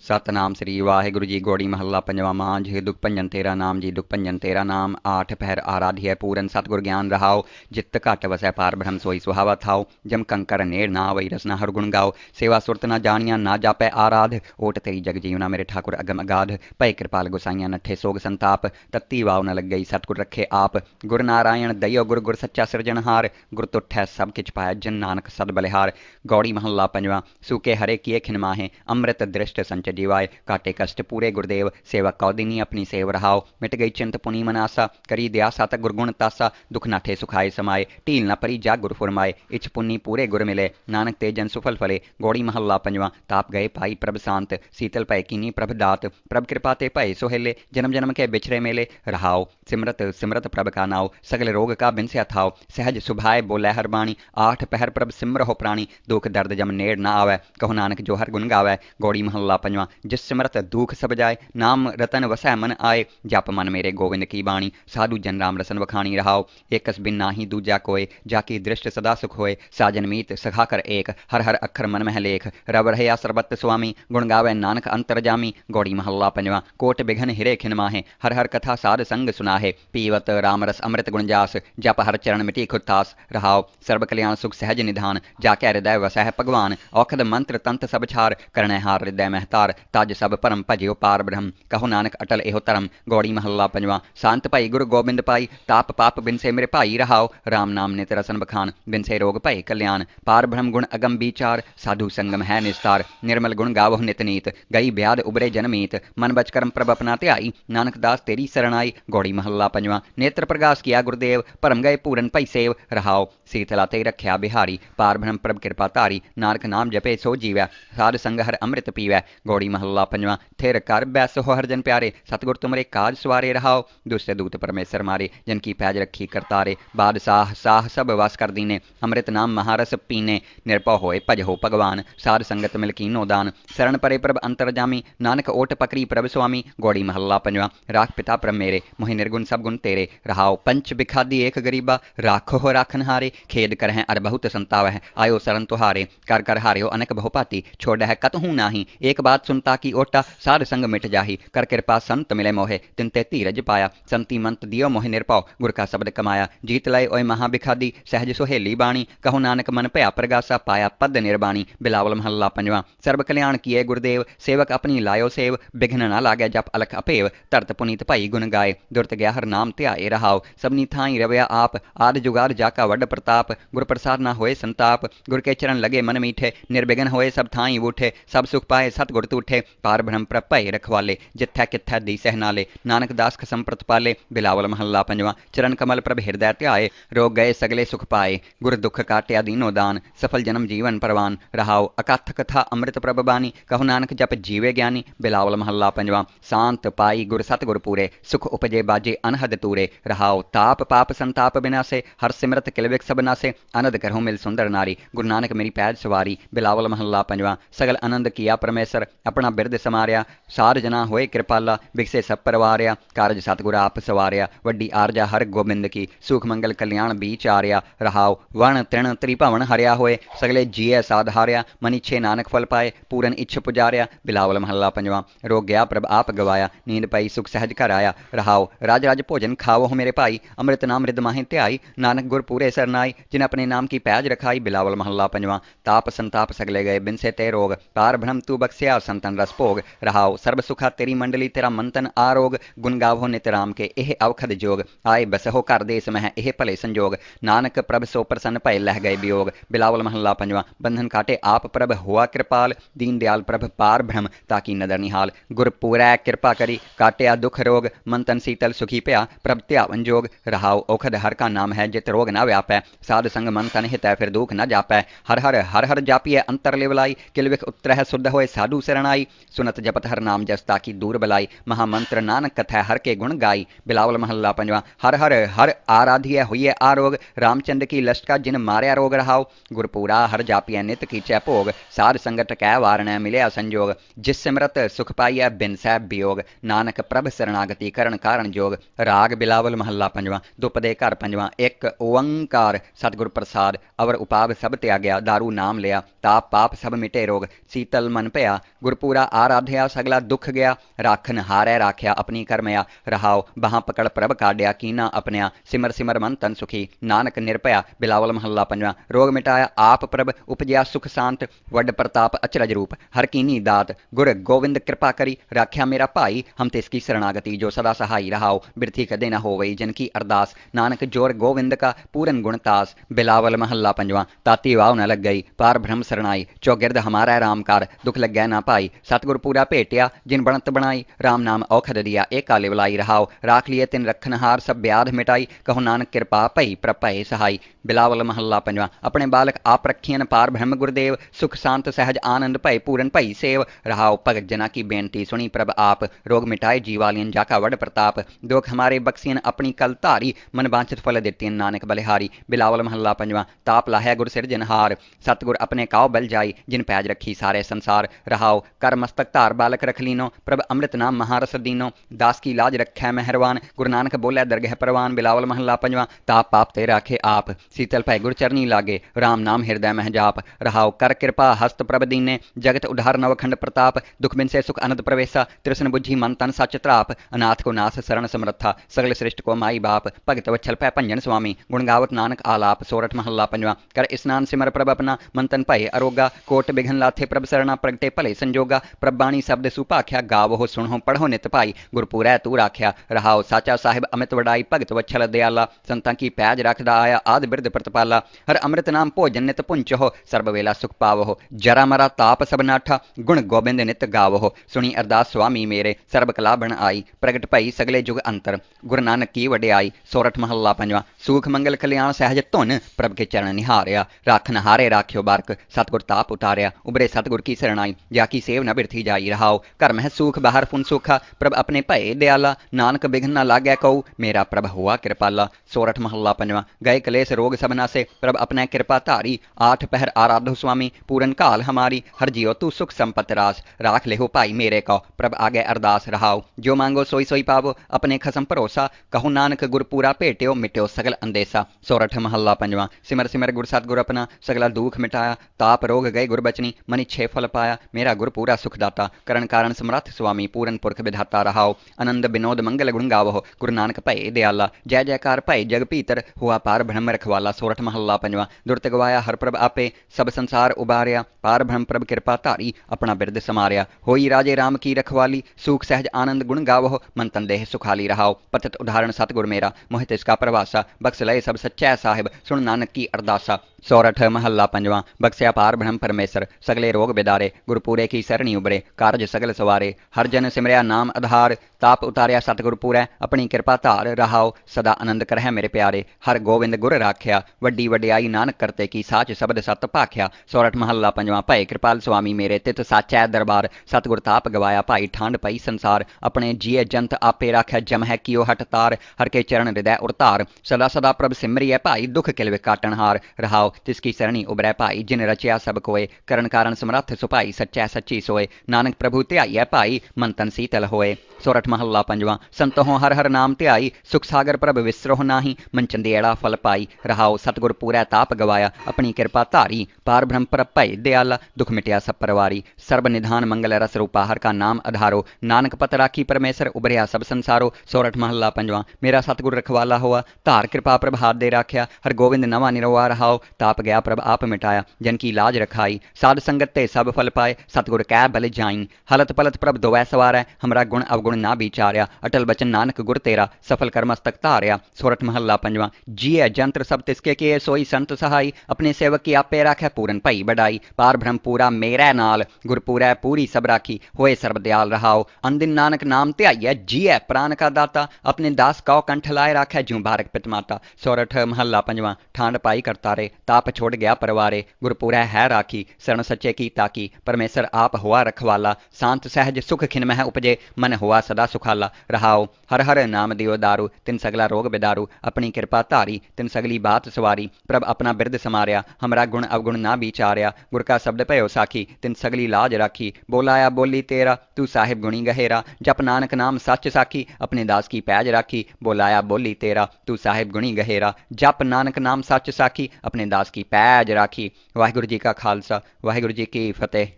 ਸਤਨਾਮ ਸ੍ਰੀ ਵਾਹਿਗੁਰੂ ਜੀ। ਗੋੜੀ ਮਹੱਲਾ ਪੰਜਵਾਂ। ਮਾਂਝ ਦੁਖ ਭੰਜਨ ਤੇਰਾ ਨਾਮ ਜੀ, ਦੁਖ ਭੰਜਨ ਤੇਰਾ ਨਾਮ। ਆਠ ਪਹਿਰ ਆਰਾਧਿਐ ਪੂਰਨ ਸਤਿਗੁਰ ਗਿਆਨ ਰਹਾਓ। ਜਿਤ ਘਟ ਵਸੈ ਪਾਰ ਬ੍ਰਹਮ ਸੋਈ ਸੁਹਾਵਾ ਥਾਓ। ਜਮ ਕੰਕਰ ਨੇੜ ਨਾ ਆਵਈ ਰਸਨਾ ਹਰ ਗੁਣ ਗਾਓ। ਸੇਵਾ ਸੁਰਤ ਨਾ ਜਾਣੀਆਂ ਨਾ ਜਾਪੈ ਆਰਾਧ। ਓਟ ਤੇਰੀ ਜਗ ਜੀਵਨਾ ਮੇਰੇ ਠਾकुर ਅਗਮ ਅਗਾਧ। ਭੈ ਕਿਰਪਾਲ ਗੁਸਾਈਆਂ ਨੱਠੇ ਸੋਗ ਸੰਤਾਪ। ਤੱਤੀ ਵਾਵ ਨ ਲੱਗਈ ਸਤਿਗੁਰ ਰੱਖੇ ਆਪ। ਗੁਰ ਨਾਰਾਇਣ ਦਇਓ ਗੁਰ ਗੁਰ ਸੱਚਾ ਸਿਰਜਣਹਾਰ। ਗੁਰ ਤੁਠੈ ਸਭ ਕਿਛ ਪਾਇਆ ਜਨ ਨਾਨਕ ਸਦ ਬਲਿਹਾਰ। ਗੌੜੀ ਮਹੱਲਾ ਪੰਜਵਾਂ। ਸੂਕੇ ਹਰੇ ਕੀਏ ਖਿਨ ਮਾਹੇ ਅੰਮ੍ਰਿਤ ਦ੍ਰਿਸ਼ਟ ਸੰਚ जीवाए। काटे कष्ट पूरे गुरदेव सेवा कौदिनी अपनी सेव रहाओ। मिट गई चिंत पुनी मनासा करी दयासा तक गुरगुण तासा। दुख नाठे सुखाए समाए ढील न परी जा गुर फुरमाए। इच पुन्नी पूरे गुर मिले नानक तेजन सुफल फले। गौड़ी महला पंजवां। ताप गए पाई प्रभ शांत शीतल पै कीनी प्रभ दात। प्रभ कृपा ते भय सोहेले जन्म जन्म के बिछड़े मेले रहाओ। सिमरत सिमरत प्रभ का नाव सगल रोग का बिनस्या थाओ। सहज सुभाए बोलै हर बाणी आठ पहर प्रभ सिमर हो प्राणी। दुख दर्द जम नेड़ ना आवे कहो नानक जो हर गुण गावै। गौड़ी महला पंजवां। जिस सिमरत दुख सब जाए नाम रतन वसै मन आए। जप मन मेरे गोविंद की बाणी साधु जन राम रसन वखाणी रहाओ। एकस बिन नाही दूजा कोय जाकी दृष्ट सदा सुख होए। साजन मीत सखा कर एक हर हर अखर मन मह लेख। रब रहया सर्बत स्वामी गुण गावै नानक अंतर जामी। गौड़ी महला पंजवां। कोट बिघन हिरे खिन माहे हर हर कथा साध संग सुनाहे। पीवत राम रस अमृत गुण जास जप हर चरण मिटी खुतास रहाओ। सर्व कल्याण सुख सहज निधान जाके हृदय वसै भगवान। औखद मंत्र तंत सब छार करणै हार हृदय महतार। तज सब परम भजियो पार ब्रह्म कहो नानक अटल एहो धर्म। गौड़ी महला पंजवां। शांत भाई गुरु गोबिंद पाई ताप पाप बिनसे मेरे भाई रहाओ। राम नाम नित रसन बखान बिनसे रोग भय कल्याण। पार ब्रह्म गुण अगम विचार साधु संगम है निस्तार। निर्मल गुण गावो नित नीत गई ब्याद उबरे जनमीत। मन बच कर्म प्रभ अपना ध्याई नानक दास तेरी शरणाई। गौड़ी महला पंजवां। नेत्र प्रगास किया गुरुदेव परम गए पूरन भई सेव रहाओ। शीतला ते रख्या बिहारी पार ब्रह्म प्रभ कृपा धारी। नानक नाम जपे सो जीवै साध संग हर अमृत पीवै। गौड़ी महला पंजवां। थिर कर बैस हो हरजन प्यारे सतगुर तुमरे काज सवारे रहाओ। दुष्ट दूत परमेश्वर मारे जिनकी पैज रखी करतारे। बादशाह साह सब वास कर दीने अमृत नाम महारस पीने। निर्भव होए भज हो भगवान साध संगत मिल कीनो दान। शरण परे प्रभ अंतर जामी नानक ओट पकड़ी प्रभ स्वामी। गौड़ी महला पंजवां। राख पिता प्रभ मेरे मोहि निर्गुण सब गुण तेरे रहाओ। पंच बिखादी एक गरीबा राखो हो राखन हारे। खेद कर हैं अर बहुत संताव है आयो शरण तुहारे। कर कर हारियो अनक बहु भांति छोड़ है कतहु नाही। एक बात सुनता की ओटा साध संग मिट जाही। कर कृपा संत मिले मोहे तिनते धीरज पाया। संति मंत दियो मोहि निर्भव गुर का शब्द कमाया। जीत लय ओय महाबिखादी सहज सुहेली बाणी कहो नानक मन भया प्रगासा पाया पद निर्बाणी। बिलावल महला पंजवां। सर्व कल्याण किए गुरुदेव सेवक अपनी लायो सेव। बिघ्न ना लागे जप अलख अपेव तरत पुनीत भाई गुण गाए। दुरत गया हर नाम ध्याए रहाओ। सबनी थाई रवया आप आद जुगाद जाका वड प्रताप। गुर प्रसाद ना होए संताप गुर के चरण लगे मन मीठे। निर्विघ्न होए सब थाई उठे सब सुख पाए सतगुर तूठे। पार ब्रह्म प्रभ भय रखवाले जिथै किथै दी सहनाले। नानक दास खसम प्रतपाले। बिलावल महला पंजवां। चरण कमल प्रभ हृदय ध्याए रोग गए सगले सुख पाए। गुर दुख काट्या दीनो दान सफल जन्म जीवन परवान रहाओ। अकथ कथा अमृत प्रभ बानी कहो नानक जप जीवे ज्ञानी। बिलावल महला पंजवां। शांत पाई गुर सतगुर पूरे सुख उपजे बाजे अनहद तूरे रहाओ। ताप पाप संताप बिनासे हर सिमरत किलविक सब नासे। आनंद करहु मिल सुंदर नारी गुरु नानक मेरी पैज सवारी। बिलावल महला पंजवां। सगल आनंद किया परमेश्वर अपना बिरद समारिया। सार जना होए कृपाला बिकसे सब परवारिया। कारज सतगुर आप सवारिया वड्डी आरजा हर गोबिंद की। सुख मंगल कल्याण बीच आरिया रहाओ। वण तृण त्रिभवन हरिया होए सगले जिये साधारिया। मन इच्छे नानक फल पाए पूरन इच्छ पुजारिया। बिलावल महला पंजवां। रोग गया प्रभ आप गवाया नींद पाई सुख सहज घर आया रहाओ। राज राज भोजन खाओ हो मेरे भाई अमृत नाम रिद माहे ध्याई। नानक गुर पूरे सरनाई जिन अपने नाम की पैज रखाई। बिलावल महला पंजवां। ताप संताप सगले गए बिनसे ते रोग पार ब्रह्म तू बख्सिया संतन रस भोग रहाओ। सर्व सुखा तेरी मंडली तेरा मंतन आरोग। गुण गावो नित राम के एह अवखद जोग। आए बसहो कर देस मह एह भले संजोग। नानक प्रभ सो प्रसन्न भय लह गए वियोग। बिलावल महला पंजवां। बंधन काटे आप प्रभ हुआ कृपाल दीन दयाल प्रभ पार ब्रह्म ताकी नदर निहाल। गुर पूरै कृपा करी काटिया दुख रोग मंतन शीतल सुखी भया प्रभ ध्यावन जोग रहाओ। औखद हर का नाम है जित रोग न व्यापै साध संग मन तन हितै फिर दुख न जापै। हर हर जापिए अंतर लिवलाई किलविख उत्रह शुद्ध होए साधु शरणाई। सुनत जपत हर नाम जस ताकी दूर बलाई महामंत्र नानक कथै हर के गुण गाई। बिलावल महला पंजवां। हर हर आराधिय हुए आरोग रामचंद्र की लश्का जिन मारया रोग रहाओ। गुरपूरा हर जापिय नित कीचै भोग साध संगत कै वारणै मिलया संजोग। जिस सिमरत सुख पाइय बिन सै वियोग नानक प्रभ शरणागति करण कारण जोग। राग बिलावल महला पंजवां। दुपदे घर पंजवां। एक ओंकार सतगुर प्रसाद अवर उपाव सब त्यागया दारू नाम लिया। ताप पाप सब मिटे रोग शीतल मन भया गुर गुरपूरा आराध्या सगला दुख गया, राखन हारै राख्या अपनी करमया। रहाओ बाहां पकड़ प्रभ काढ़िया, कीना अपनिया सिमर सिमर मन तन सुखी। नानक निरपया बिलावल महला पंजवा, रोग मिटाया आप प्रभ उपजया सुख शांत। वड प्रताप अचरज रूप हर कीनी दात, गुर गोविंद कृपा करी राख्या मेरा भाई। हम तिसकी शरणागति जो सदा सहाई। रहाओ बिरथी कदे न होवई जिनकी अरदास, नानक जोर गोविंद का पूरन गुणतास। बिलावल महला पंजवा, ताती वाव न लग गई पार ब्रह्म शरणाई। चौगिरद हमारा रामकार दुख लग्या ना पाई, सतगुर पूरा भेटिया जिन बनत बनाई। राम नाम औखद दिया एक काले बुलाई, रहाओ राख लिए तिन रखनहार सब ब्याध मिटाई। कहो नानक कृपा भई प्रभ भय सहाई। बिलावल महला पंजवा, अपने बालक आप रखियन पार ब्रह्म गुरुदेव। सुख शांत सहज आनंद भय पूरन भई सेव। रहाओ भगत जना की बेनती सुनी प्रभ आप, रोग मिटाए जीवालियन जाका वड प्रताप। दुख हमारे बख्सियन अपनी कल धारी, मन वांछित फल देतियन नानक बलिहारी। बिलावल महला पंजवा, ताप लाहै गुर सिरजनहार, सतगुर अपने काव बल जाई जिन पैज रखी सारे संसार। रहाओ कर मस्तक धार बालक रख लीनो, प्रभ अमृत नाम महारस दीनो। दास की लाज रखै मेहरवान, गुरु नानक बोलै दरगह परवान। बिलावल महला पंजवा, ताप पाप ते राखे आप, शीतल भय गुर चरनी लागे। राम नाम हृदय मह जाप, रहाओ कर कृपा हस्त प्रभ दीने। जगत उधार नवखंड प्रताप, दुख बिन से सुख अनंत प्रवेशा। तृष्ण बुझी मन तन सच त्राप, अनाथ को नाथ शरण समर्था। सगल श्रेष्ठ को माई बाप, भगत वच्छल पै भंजन स्वामी। गुण गावत नानक आलाप। सोरठ महला पंजवा, कर स्नान सिमर प्रभ अपना, मन तन भय अरोगा। कोट बिघन लाथे प्रभ सरना, प्रगटे भले संजोगा। प्रभ बाणी शब्द सुभाख्या, गावो सुनो पढ़ो नित भाई। गुरपूरै तू राख्या, रहाओ साचा साहिब अमित वडाई। भगत वच्छल दयाला, संतां की पैज रखदा आया आदि बिरद प्रतिपाला। हर अमृत नाम भोजन नित पुंचहो, सर्ब वेला सुख पावहो। जरा मरा ताप सब नाठा, गुण गोबिंद नित गावहो। सुनी अरदास स्वामी मेरे, सर्ब कला बन आई। प्रगट भई सगले जुग अंतर, गुरु नानक की वडियाई। सोरठ महला पंजवा, सुख मंगल कल्याण सहज धुन, प्रभ के चरण निहारिया। राखन हारे राख्यो बारक, सतगुर ताप उतारिया। उबरे सतगुर की शरणाई, जाकी सेव न बिरथी जाई। रहाओ घर मह सुख बाहर फुन सुखा, प्रभ अपने भय दयाला। नानक बिघन न लागै कहू, मेरा प्रभ हुआ कृपाला। सोरठ महला पंजवा, गए कलेस रोग सब नासे, प्रभ अपने कृपा धारी। आठ पहर आराधो स्वामी, पूरन काल हमारी। हर जियो तू सुख संपत रास, राख लेहो भाई मेरे को। प्रभ आगे अरदास, रहाओ जो मांगो सोई सोई पावो। अपने खसम भरोसा, कहू नानक गुरपूरा भेटियो। मिट्यो सगल अंदेसा। सोरठ महला पंजवा, सिमर सिमर गुर सतगुर अपना, सगला दुख मिटाया। ताप रोग गए गुर बचनी, मनि छे फल पाया। मेरा गुर पूरा सुखदाता, करण कारण समर्थ स्वामी। पूरन पुरख विधाता, रहाओ आनंद विनोद मंगल गुण गावो। गुरु नानक भय दयाला, जय जयकार भय जग भीतर। हुआ पार ब्रह्म रखवाला। सोरठ महला पंजवा, दुरत गवाया हर प्रभ आपे, सब संसार उबारिया। पार ब्रह्म प्रभ कृपा धारी, अपना बिरद समारिया। होई राजे राम की रखवाली, सुख सहज आनंद गुण गावो। मन तन देह सुखाली, रहाओ पतित उदाहरण सतगुर मेरा। मोहित इसका प्रवासा, बख्श लय सब सच्चै साहिब। सुन नानक की अरदासा। सोरठ महला पंजवा, बख्स्या पार ब्रह्म परमेसर, सगले रोग बिदारे। गुरपूरे की सरणी उबरे, कारज सगल सवारे। हर जन सिमरया नाम आधार, ताप उतारिया सतगुर पूरै। अपनी कृपा धार, रहाओ सदा आनंद करह मेरे प्यारे। हर गोविंद गुर राख्या, वड्डी वड्याई नानक करते की। साच शब्द सत भाख्या। सोरठ महला पंजवा, भय कृपाल स्वामी मेरे, तित साचै दरबार। सतगुर ताप गवाया भाई, ठांड पई संसार। अपने जिये जंत आपे राख्या, जम है कियो हट तार। हर के चरण हृदय उरतार, सदा सदा प्रभ सिमरिय भाई। दुख किल विकाटन हार, रहाओ तिसकी सरणी उबरै भाई। जिन रचिया सब कोय, करण कारण समर्थ सुभाई। सच्चै सच्ची सोए, नानक प्रभु ध्याइयै भाई। मन तन शीतल होए। सोरठ महला पंजवा, संतों हर हर नाम ध्याई। सुख सागर प्रभ विसरोह नाही, मन चंदेड़ा फल पाई। रहाओ सतगुर पूरै ताप गवाया, अपनी कृपा धारी। पार ब्रह्म प्रभ भय दयाला, दुख मिटया सब परवारी। सर्ब निधान मंगल रस रूपा, हर का नाम आधारो। नानक पत राखी परमेसर, उबरिया सब संसारो। सोरठ महला पंजवा, मेरा सतगुर रखवाला हुआ। धार कृपा प्रभ हाथ दे राख्या, हर गोविंद नवा निरवा। रहाओ ताप गया प्रभ आप मिटाया, जन की लाज रखाई। साध संगत ते सब फल पाए, सतगुर कै बल जाई। हलत पलत प्रभ दोवै सवारै, हमरा गुण अवगुण ना विचार्या। अटल बचन नानक गुर तेरा, सफल कर मस्तक धारिया। सोरठ महला पंजवा, जिये जंत्र सब तिसके किए। सोई संत सहाई, अपने सेवक की आपे राखै। पूरन भई बड़ाई, पार ब्रह्म पूरा मेरै नाल। गुरपूरै पूरी सब राखी, होए सर्ब दयाल। रहाओ अनदिन नानक नाम ध्याइयै, जियै प्राण का दाता। अपने दास कौ कंठ लाए राखै, ज्यों बारक पित माता। सोरठ महला पंजवा, ठांड पाई करतारे। ताप छोड़ गया परवारे, गुरपूरै है राखी। शरण सच्चे की ताकी, परमेसर आप हुआ रखवाला। शांत सहज सुख खिन मह उपजे, मन हुआ सदा सुखाला। रहाओ हर हर नाम दियो दारू, तिन सगला रोग बिदारू। अपनी कृपा धारी, तिन सगली बात सवारी। प्रभ अपना बिरद समारिया, हमरा गुण अवगुण ना विचारिया। गुर का शब्द भयो साखी, तिन सगली लाज राखी। बोलाया बोली तेरा, तू साहिब गुणी गहेरा। जप नानक नाम सच साखी, अपने दास की पैज राखी। बोलाया बोली तेरा, तू साहिब गुणी गहेरा। जप नानक नाम सच साखी, अपने दास की पैज राखी। वाहिगुरू जी का खालसा, वाहिगुरू जी की फतेह।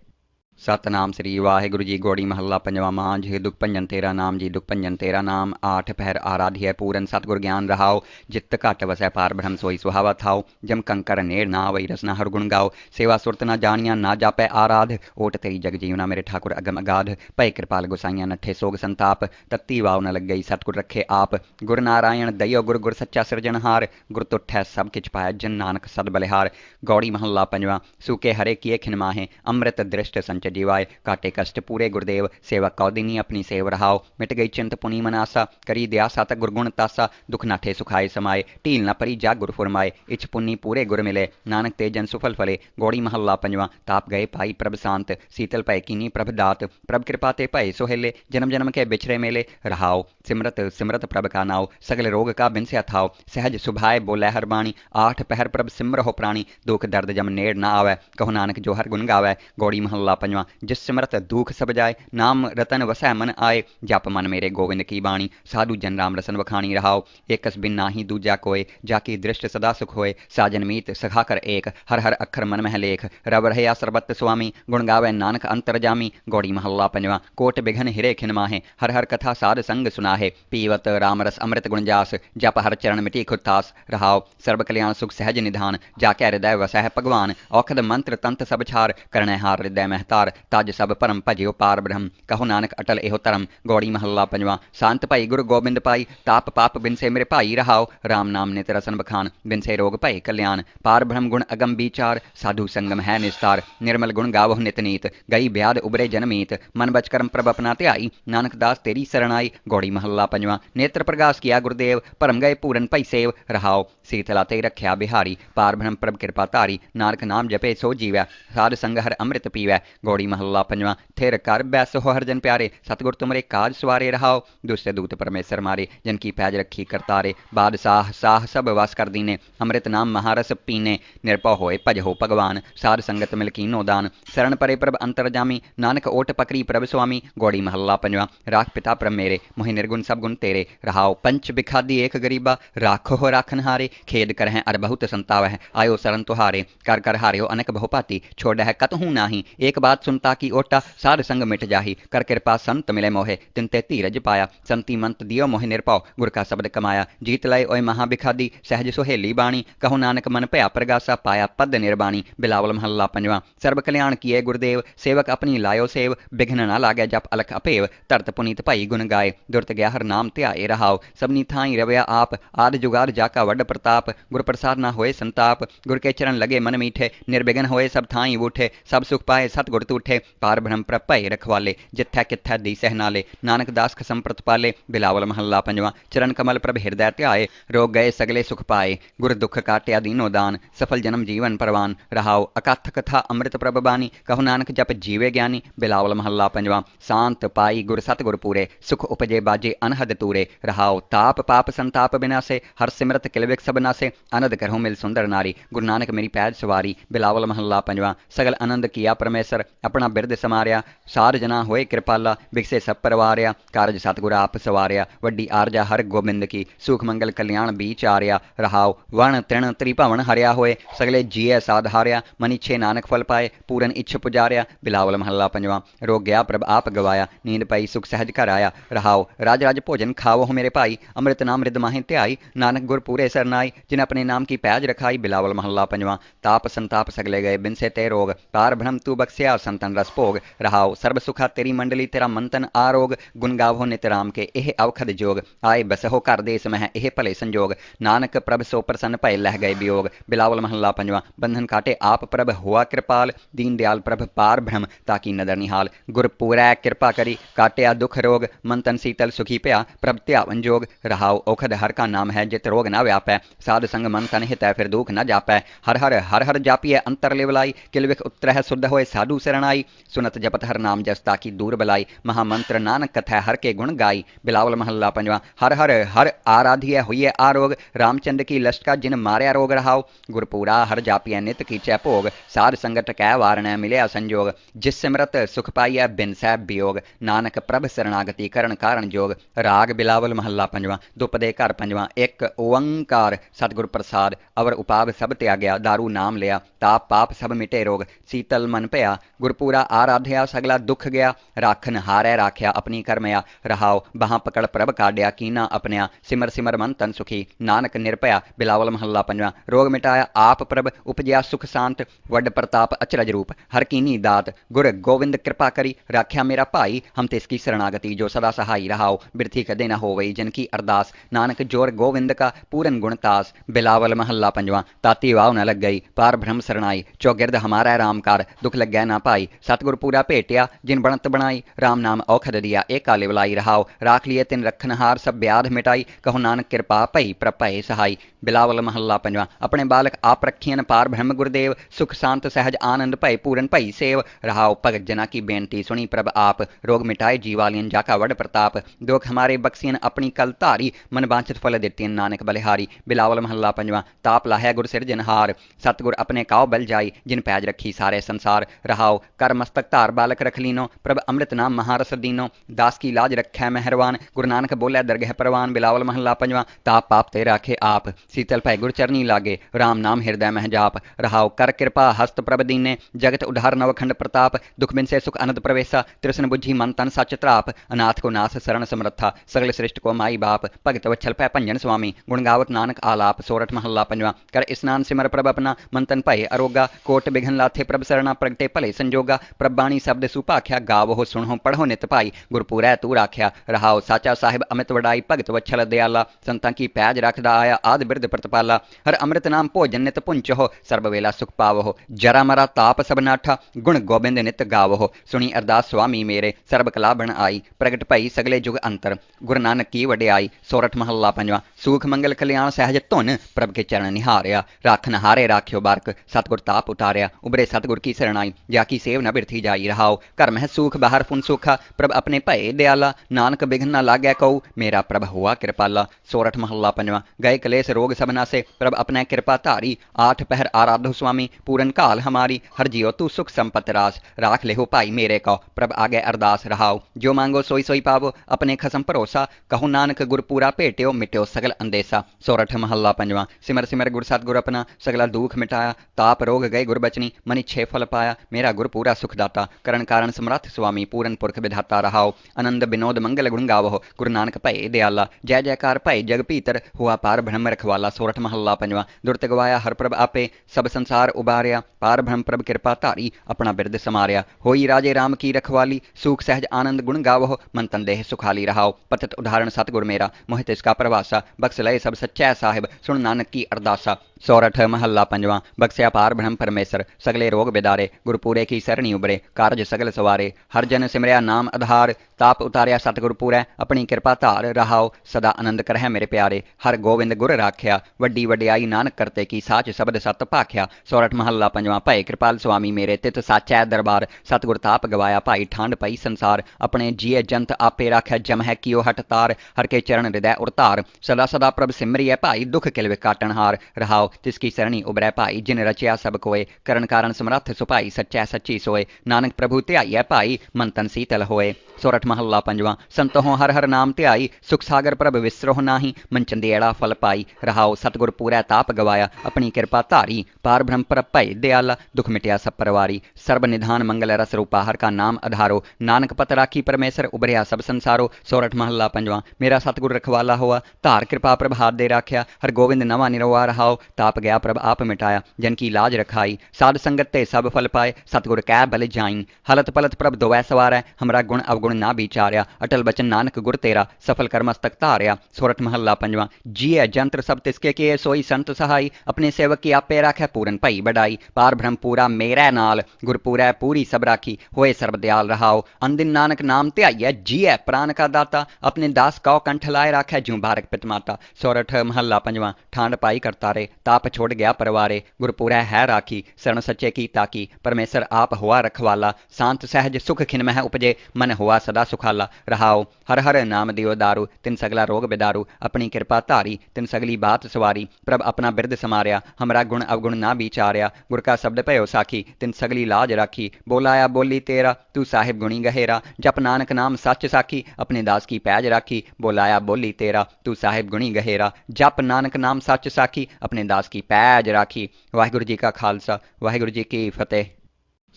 ਸਤਨਾਮ ਸ੍ਰੀ ਵਾਹਿਗੁਰੂ ਜੀ। ਗੋੜੀ ਮਹੱਲਾ ਪੰਜਵਾਂ। ਮਾਂਝ ਦੁਖ ਭੰਜਨ ਤੇਰਾ ਨਾਮ ਜੀ, ਦੁਖ ਭੰਜਨ ਤੇਰਾ ਨਾਮ। ਆਠ ਪਹਿਰ ਆਰਾਧਿਐ ਪੂਰਨ ਸਤਿਗੁਰ ਗਿਆਨ ਰਹਾਉ। ਜਿਤ ਘਟ ਵਸੈ ਪਾਰ ਬ੍ਰਹਮ ਸੋਈ ਸੁਹਾਵਾ ਥਾਉ। ਜਮ ਕੰਕਰ ਨੇੜ ਨਾ ਵਈ ਰਸਨਾ ਹਰ ਗੁਣ ਗਾਓ। ਸੇਵਾ ਸੁਰਤ ਨਾ ਜਾਣੀਆਂ ਨਾ ਜਾਪੈ ਆਰਾਧ। ਓਟ ਤੇਰੀ ਜਗ ਜੀਵਨਾ ਮੇਰੇ ਠਾकुर ਅਗਮ ਅਗਾਧ। ਭੈ ਕਿਰਪਾਲ ਗੁਸਾਈਆਂ ਨੱਠੇ ਸੋਗ ਸੰਤਾਪ। ਤੱਤੀ ਵਾਉ ਨ ਲੱਗਈ ਸਤਿਗੁਰ ਰੱਖੇ ਆਪ। ਗੁਰ ਨਾਰਾਇਣ ਦਇਓ ਗੁਰ ਗੁਰ ਸੱਚਾ ਸਿਰਜਣਹਾਰ। ਗੁਰ ਤੁਠੈ ਸਭ ਕਿਛ ਪਾਇਆ ਜਿਨ ਨਾਨਕ ਸਦ ਬਲਿਹਾਰ। ਗੌੜੀ ਮਹੱਲਾ ਪੰਜਵਾਂ। ਸੂਕੇ ਹਰੇ ਕੀਏ ਖਿਨ ਮਾਹੇ ਅੰਮ੍ਰਿਤ ਦ੍ਰਿਸ਼ਟ ਸੰਚ जीवाय। काटे कष्ट पूरे गुरुदेव सेवा कौदिनी अपनी सेव रहाओ। मिट गई चिंत पुनी मनासा करी दयासा तक गुरगुण तासा। दुख नाठे सुखाए समाए ढील न परी जा गुर फुरमाए। इच पुन्नी पूरे गुर मिले नानक तेजन सुफल फले। गौड़ी महला पंजवां। ताप गए पाई प्रभ शांत शीतल भय कीनी प्रभ दात। प्रभ कृपा ते भय सोहेले जन्म जन्म के बिछड़े मेले। रहाओ सिमरत सिमरत प्रभ का नाव सगल रोग का बिनस्या थाओ। सहज सुभाए बोलै हर बाणी आठ पहर प्रभ सिमर हो प्राणी। दुख दर्द जम नेड़ ना आवे कहो नानक जो हर गुण गावै। गौड़ी महला पंजवां। जिस सिमरत दुख सब जाए नाम रतन वसै मन आए। जप मन मेरे गोविंद की बाणी साधु जन राम रसन वखाणी रहाओ। एकस बिन नाही दूजा कोय जाकी दृष्ट सदा सुख होए। साजन मीत सखा कर एक हर हर अखर मन मह लेख। रब रहया सर्वत स्वामी गुण गावै नानक अंतर जामी। गौड़ी महला पंजवां। कोट बिघन हिरे खिन माहे हर हर कथा साध संग सुनाहे। पीवत राम रस अमृत गुण जास जप हर चरण मिटी खुतास। रहाओ सर्व कल्याण सुख सहज निधान जाके हृदय वसै भगवान। औखद मंत्र तंत सब छार करणै हार हृदय महतार। तज सब परम भजियो पार ब्रह्म कहो नानक अटल एहो धर्म। गौड़ी महला पंजवां। शांत भाई गुरु गोबिंद पाई ताप पाप बिन से मेरे भाई रहाओ। राम नाम नित रसन बखान बिन से रोग भय कल्याण। पार ब्रह्म गुण अगम विचार साधु संगम है निस्तार। निर्मल गुण गावो नित नीत गई ब्याद उबरे जनमीत। मन बच कर्म प्रभ अपना ध्याई नानक दास तेरी शरणाई। गौड़ी महला पंजवां। नेत्र प्रगास किया गुरुदेव परम गए पूरन भई सेव। रहाओ शीतला ते रख्या बिहारी पार ब्रह्म प्रभ कृपा धारी। नानक नाम जपे सो जीवै साध संग हर अमृत पीवै। गौड़ी महला पंजवां। थिर कर बैस हो हर जन प्यारे सतगुर तुमरे काज सवारे। रहाओ दुष्ट दूत परमेश्वर मारे जिनकी पैज रखी करतारे। बादशाह साह सब वास कर दीने अमृत नाम महारस पीने। निर्भव होए भज हो भगवान साध संगत मिल कीनो दान। शरण परे प्रभ अंतर जामी नानक ओट पकड़ी प्रभ स्वामी। गौड़ी महला पंजवां। राख पिता प्रभ मेरे मोहि निर्गुण सब गुण तेरे। रहाओ पंच बिखादी एक गरीबा राखो हो राखन हारे। खेद कर अर बहुत संतावह आयो शरण तुहारे। कर कर हारियो अनक बहुपाती छोड़ है कतहूँ नाही। एक बात सुनता की ओटा साध संग मिट जाही। कर कृपा संत मिले मोहे तिनते धीरज पाया। संति मंत दियो मोहि निरपौ गुर का शब्द कमाया। जीत लय ओय महाबिखादी सहज सुहेली बाणी कहो नानक मन भया प्रगासा पाया पद निर्बाणी। बिलावल महला पंजवां। सर्व कल्याण किए गुरुदेव सेवक अपनी लायो सेव। बिघ्न ना लागे जप अलख अपेव तरत पुनीत भाई गुण गाए। दुरत गया हर नाम ध्याए रहाओ सबनी थाई रवया आप। आद जुगाद जाका वड प्रताप गुर प्रसाद ना होए संताप। गुर के चरण लगे मन मीठे निर्विघ्न होए सब थाई उठे। सब सुख पाए सतगुर तूठे पार ब्रह्म प्रभ भय रखवाले। जिथै किथै दीसह नाले नानक दास खसम प्रतिपाले। बिलावल महला पंजवां। चरण कमल प्रभ हृदय ध्याए रोग गए सगले सुख पाए। गुर दुख काट्या दीनो दान सफल जन्म जीवन परवान। रहाओ अकथ कथा अमृत प्रभ बानी कहो नानक जप जीवे ज्ञानी। बिलावल महला पंजवां। शांत पाई गुर सतगुर पूरे सुख उपजे बाजे अनहद तूरे। रहाओ ताप पाप संताप बिनासे हर सिमरत किलविक सब नासे। आनंद करहु मिल सुंदर नारी गुरु नानक मेरी पैज सवारी। बिलावल महला पंजवां। सगल आनंद किया परमेसर अपना बिरद समारिया। साध जना होए कृपाला बिकसे सब परवारिया। कारज सतगुर आप सवारिया वड्डी आरजा हर गोबिंद की। सुख मंगल कल्याण बीच आरिया। रहाओ वण तृण त्रिभवन हरिया होए सगले जिये साध हारिया। मन इच्छे नानक फल पाए पूरन इच्छ पुजारिया। बिलावल महला पंजवां। रोग गया प्रभ आप गवाया नींद पई सुख सहज घर आया। रहाओ राज राज भोजन खाओ हो मेरे भाई अमृत नाम रिद माहे ध्याई। नानक गुर पूरे सरनाई जिन अपने नाम की पैज रखाई। बिलावल महला पंजवां। ताप संताप सगले गए बिन से ते रोग पार ब्रह्म तू बख्सिया संतन रस भोग। रहाओ सर्व सुखा तेरी मंडली तेरा मंतन आरोग। गुण गावो नित राम के एह अवखद जोग। आए बसहो कर देस मह एह भले संजोग। नानक प्रभ सो प्रसन्न भय लह गए वियोग। बिलावल महला पंजवां। बंधन काटे आप प्रभ हुआ कृपाल दीन दयाल प्रभ पार ब्रह्म ताकि नदर निहाल। गुर पूरै कृपा करी काटिया दुख रोग मंतन शीतल सुखी भया प्रभ ध्यावन जोग। रहाओ औखद हर का नाम है जित रोग न व्यापै। साध संग मन तन हितै फिर दुख न जापै। हर हर जापिए अंतर लिवलाई किलविख उत्रह शुद्ध होए साधु शरणाई। सुनत जपत हर नाम जस ताकी दूर बलाई महामंत्र नानक कथै हर के गुण गाई। बिलावल महला पंजवां। हर हर हर आराधिय हुई आरोग रामचंद्र की लश्का जिन मारया रोग। रहाओ गुरपूरा हर जापिय नित कीचै भोग साध संगत कै वारणै मिलया संजोग। जिस सिमरत सुख पाइय बिन सै वियोग नानक प्रभ शरणागति करण कारण जोग। राग बिलावल महला पंजवां। दुपदे घर पंजवां। एक ओंकार सतगुर प्रसाद अवर उपाव सब त्यागया दारू नाम लिया। ताप पाप सब मिटे रोग शीतल मन भया गुरपूरा आराध्या सगला दुख गया, राखन हारै राख्या अपनी करमया। रहाओ बाहां पकड़ प्रभ काढ़िया, कीना अपनिया सिमर सिमर मन तन सुखी। नानक निरपया बिलावल महला पंजवा। रोग मिटाया आप प्रभ, उपजया सुख शांत। वड प्रताप अचरज रूप, हर कीनी दात। गुर गोविंद कृपा करी, राख्या मेरा भाई। हम तिसकी शरणागति, जो सदा सहाई। रहाओ बिरथी कदे न होवई जिनकी अरदास, नानक जोर गोविंद का पूरन गुणतास। बिलावल महला पंजवा। ताती वाव न लग गई, पार ब्रह्म शरणाई। चौगिरद हमारा रामकार, दुख लग गया ना पाई। सतगुर पूरा भेटिया, जिन बनत बनाई। राम नाम औखद दिया, एक काले बुलाई। रहाओ राख लिए तिन रखनहार, सब ब्याध मिटाई। कहो नानक कृपा पई प्रभ भय सहाई। बिलावल महला पंजवा। अपने बालक आप रखियन, पार ब्रह्म गुरदेव। सुख शांत सहज आनंद भय, पूरन भई सेव। रहाओ भगत जना की बेनती, सुनी प्रभ आप। रोग मिटाए जीवालियन, जाका वड प्रताप। दुख हमारे बख्सियन, अपनी कल धारी। मन वांछित फल दितियन, नानक बलिहारी। बिलावल महला पंजवा। ताप लाहया गुर सिरजनहार, सतगुर अपने काव बल जाई। जिन पैज रखी सारे संसार। रहाओ कर मस्तक धार बालक रख लीनो, प्रभ अमृत नाम महारस दीनो। दास की लाज रखै मेहरवान, गुरु नानक बोले दरगह परवान। बिलावल महला पंजवा। ताप पाप ते राखे आप, शीतल भय गुर चरनी लागे। राम नाम हृदय मह जाप। रहाओ कर कृपा हस्त प्रभ दीने, जगत उधार नवखंड प्रताप। दुख बिन से सुख अनंत प्रवेशा, तृष्ण बुझी मन तन सच त्राप। अनाथ को नाथ शरण समर्था, सगल श्रेष्ठ को माई बाप। भगत वच्छल पै भंजन स्वामी, गुण गावत नानक आलाप। सोरठ महला पंजवा। कर स्नान सिमर प्रभ अपना, मन तन भय अरोगा। कोट बिघन लाथे प्रभ सरना, प्रगटे भले संजोगा। प्रभ बाणी शब्द सुभाख्या, गावो सुनो पढ़ो नित पाई। गुरपुरै तू राख्या। रहाओ साचा साहिब अमित वडाई, भगत वच्छल दयाला। संतां की पैज रखदा आया, आदि बिरद प्रतिपाला। हर अमृत नाम भोजन नित पुंचहो, सर्ब वेला सुख पावहो। जरा मरा ताप सब नाठा, गुण गोबिंद नित गावहो। सुनी अरदास स्वामी मेरे, सर्ब कला बन आई। प्रगट भई सगले जुग अंतर, गुरु नानक की वडियाई। सोरठ महला पंजवा। सुख मंगल कल्याण सहज धुन, प्रभ के चरण निहारिया। राखन हारे राख्यो बारक, सतगुर ताप उतारिया। उबरे सतगुर की शरणाई, जाकी सेव न बिरथी जाई। रहाओ घर मह सूख बाहर पुन सुखा, प्रभ अपने भय दयाला। नानक बिघन न लागै कऊ, मेरा प्रभ हुआ कृपाला। सोरठ महला पंजवा। गए कलेस रोग सब नासे, प्रभ अपने कृपा धारी। आठ पहर आराधो स्वामी, पूरन काल हमारी। हर जियो तू सुख संपत रास, राख लेहो भाई मेरे को। प्रभ आगे अरदास। रहाओ जो मांगो सोई सोई पावो, अपने खसम भरोसा। कहो नानक गुर पूरा भेटियो, मिट्यो सगल अंदेसा। सोरठ महला पंजवा। सिमर सिमर गुर सतगुर अपना, सगला दुख मिटाया। ताप रोग गए गुर बचनी, मनि छे फल पाया। मेरा गुर पूरा सुखदाता, करण कारण समर्थ स्वामी। पूरन पुरख विधाता। रहाओ आनंद विनोद मंगल गुण गावो, गुरु नानक भय दयाला। जय जयकार भय जग भीतर, हुआ पार ब्रह्म रखवाला। सोरठ महला पंजवा। दुरत गवाया हर प्रभ आपे, सब संसार उबारिया। पार ब्रह्म प्रभ कृपा धारी, अपना बिरद समारिया। होई राजे राम की रखवाली, सुख सहज आनंद गुण गावो। मन तन देह सुखाली। रहाओ पतित उदाहरण सतगुर मेरा, मोहित इसका प्रवासा। बख्श लय सब सच्चै साहिब, सुन नानक की अरदासा। सोरठ महला पंजवा। बख्स्या पार ब्रह्म परमेसर, सगले रोग बिदारे। गुरपूरे की सरणी उबरे, कारज सगल सवारे। हर जन सिमरया नाम आधार, ताप उतारिया सतगुर पूरै। अपनी कृपा धार। रहाओ सदा आनंद करहै मेरे प्यारे। हर गोविंद गुर राख्या, वड्डी वड्याई नानक करते की। साच शब्द सत भाख्या। सोरठ महला पंजवा। भय कृपाल स्वामी मेरे, तित साचै दरबार। सतगुर ताप गवाया भाई, ठांड पई संसार। अपने जिये जंत आपे राख्या, जम है कियो हट तार। हर के चरण हृदय उरतार, सदा सदा प्रभ सिमरिय भाई। दुख किलवे काटनहार। रहाओ तिसकी सरणी उबरै भाई, जिन रचिया सब कोय। करण कारण समर्थ सुभाई, सच्चै सच्ची सोय। नानक प्रभु ध्याइयै भाई, मन तन शीतल होए। सोरठ महला पंजवा। संतों हर हर नाम ध्याई, सुख सागर प्रभ विसरोह नाही। मन चंदेड़ा फल पाई। रहाओ सतगुर पूरै ताप गवाया, अपनी कृपा धारी। पार ब्रह्म प्रभ भय दयाला, दुख मिटिया सब परवारी। सर्ब निधान मंगल रस रूपा, हर का नाम आधारो। नानक पत राखी परमेसर, उबरिया सब संसारो। सोरठ महला पंजवा। मेरा सतगुर रखवाला हुआ, धार कृपा प्रभ हाथ दे राख्या। हर गोविंद नवा निरवा। रहाओ ताप गया प्रभ आप मिटाया, जन की लाज रखाई। साध संगत ते सब फल पाए, सतगुर कै बल जाई। हलत पलत प्रभ दोवै सवारै, हमरा गुण अवगुण ना विचारिया। अटल बचन नानक गुर तेरा, सफल कर मस्तक धारिया। सोरठ महला पंजवा। जिये जंत्र सब तिसके किए, सोई संत सहाई। अपने सेवक की आपे राखै, पूरन भई बड़ाई। पार ब्रह्म पूरा मेरै नाल, गुरपूरै पूरी सब राखी। होए सर्ब दयाल। रहाओ अनदिन नानक नाम ध्याइयै, जिये प्राण का दाता। अपने दास कौ कंठ लाए राखै, ज्यों बारक पित माता। सोरठ महला पंजवा। ठांड पाई करतारे, ताप छोड़ गया परवारे। गुरपूरै है राखी, शरण सच्चे की ताकी। परमेसर आप हुआ रखवाला, शांत सहज सुख खिन मह उपजे। मन हुआ सदा सुखाला। रहाओ हर हर नाम दियो दारू, तिन सगला रोग बिदारू। अपनी कृपा धारी, तिन सगली बात सवारी। प्रभ अपना बिरद समारिया, हमरा गुण अवगुण ना विचारिया। गुर का शब्द भयो साखी, तिन सगली लाज राखी। बोलाया बोली तेरा, तू साहिब गुणी गहेरा। जप नानक नाम सच साखी, अपने दास की पैज राखी। बोलाया बोली तेरा, तू साहिब गुणी गहेरा। जप नानक नाम सच साखी, अपने दास की पैज राखी। वाहिगुरू जी का खालसा, वाहिगुरू जी की फतेह।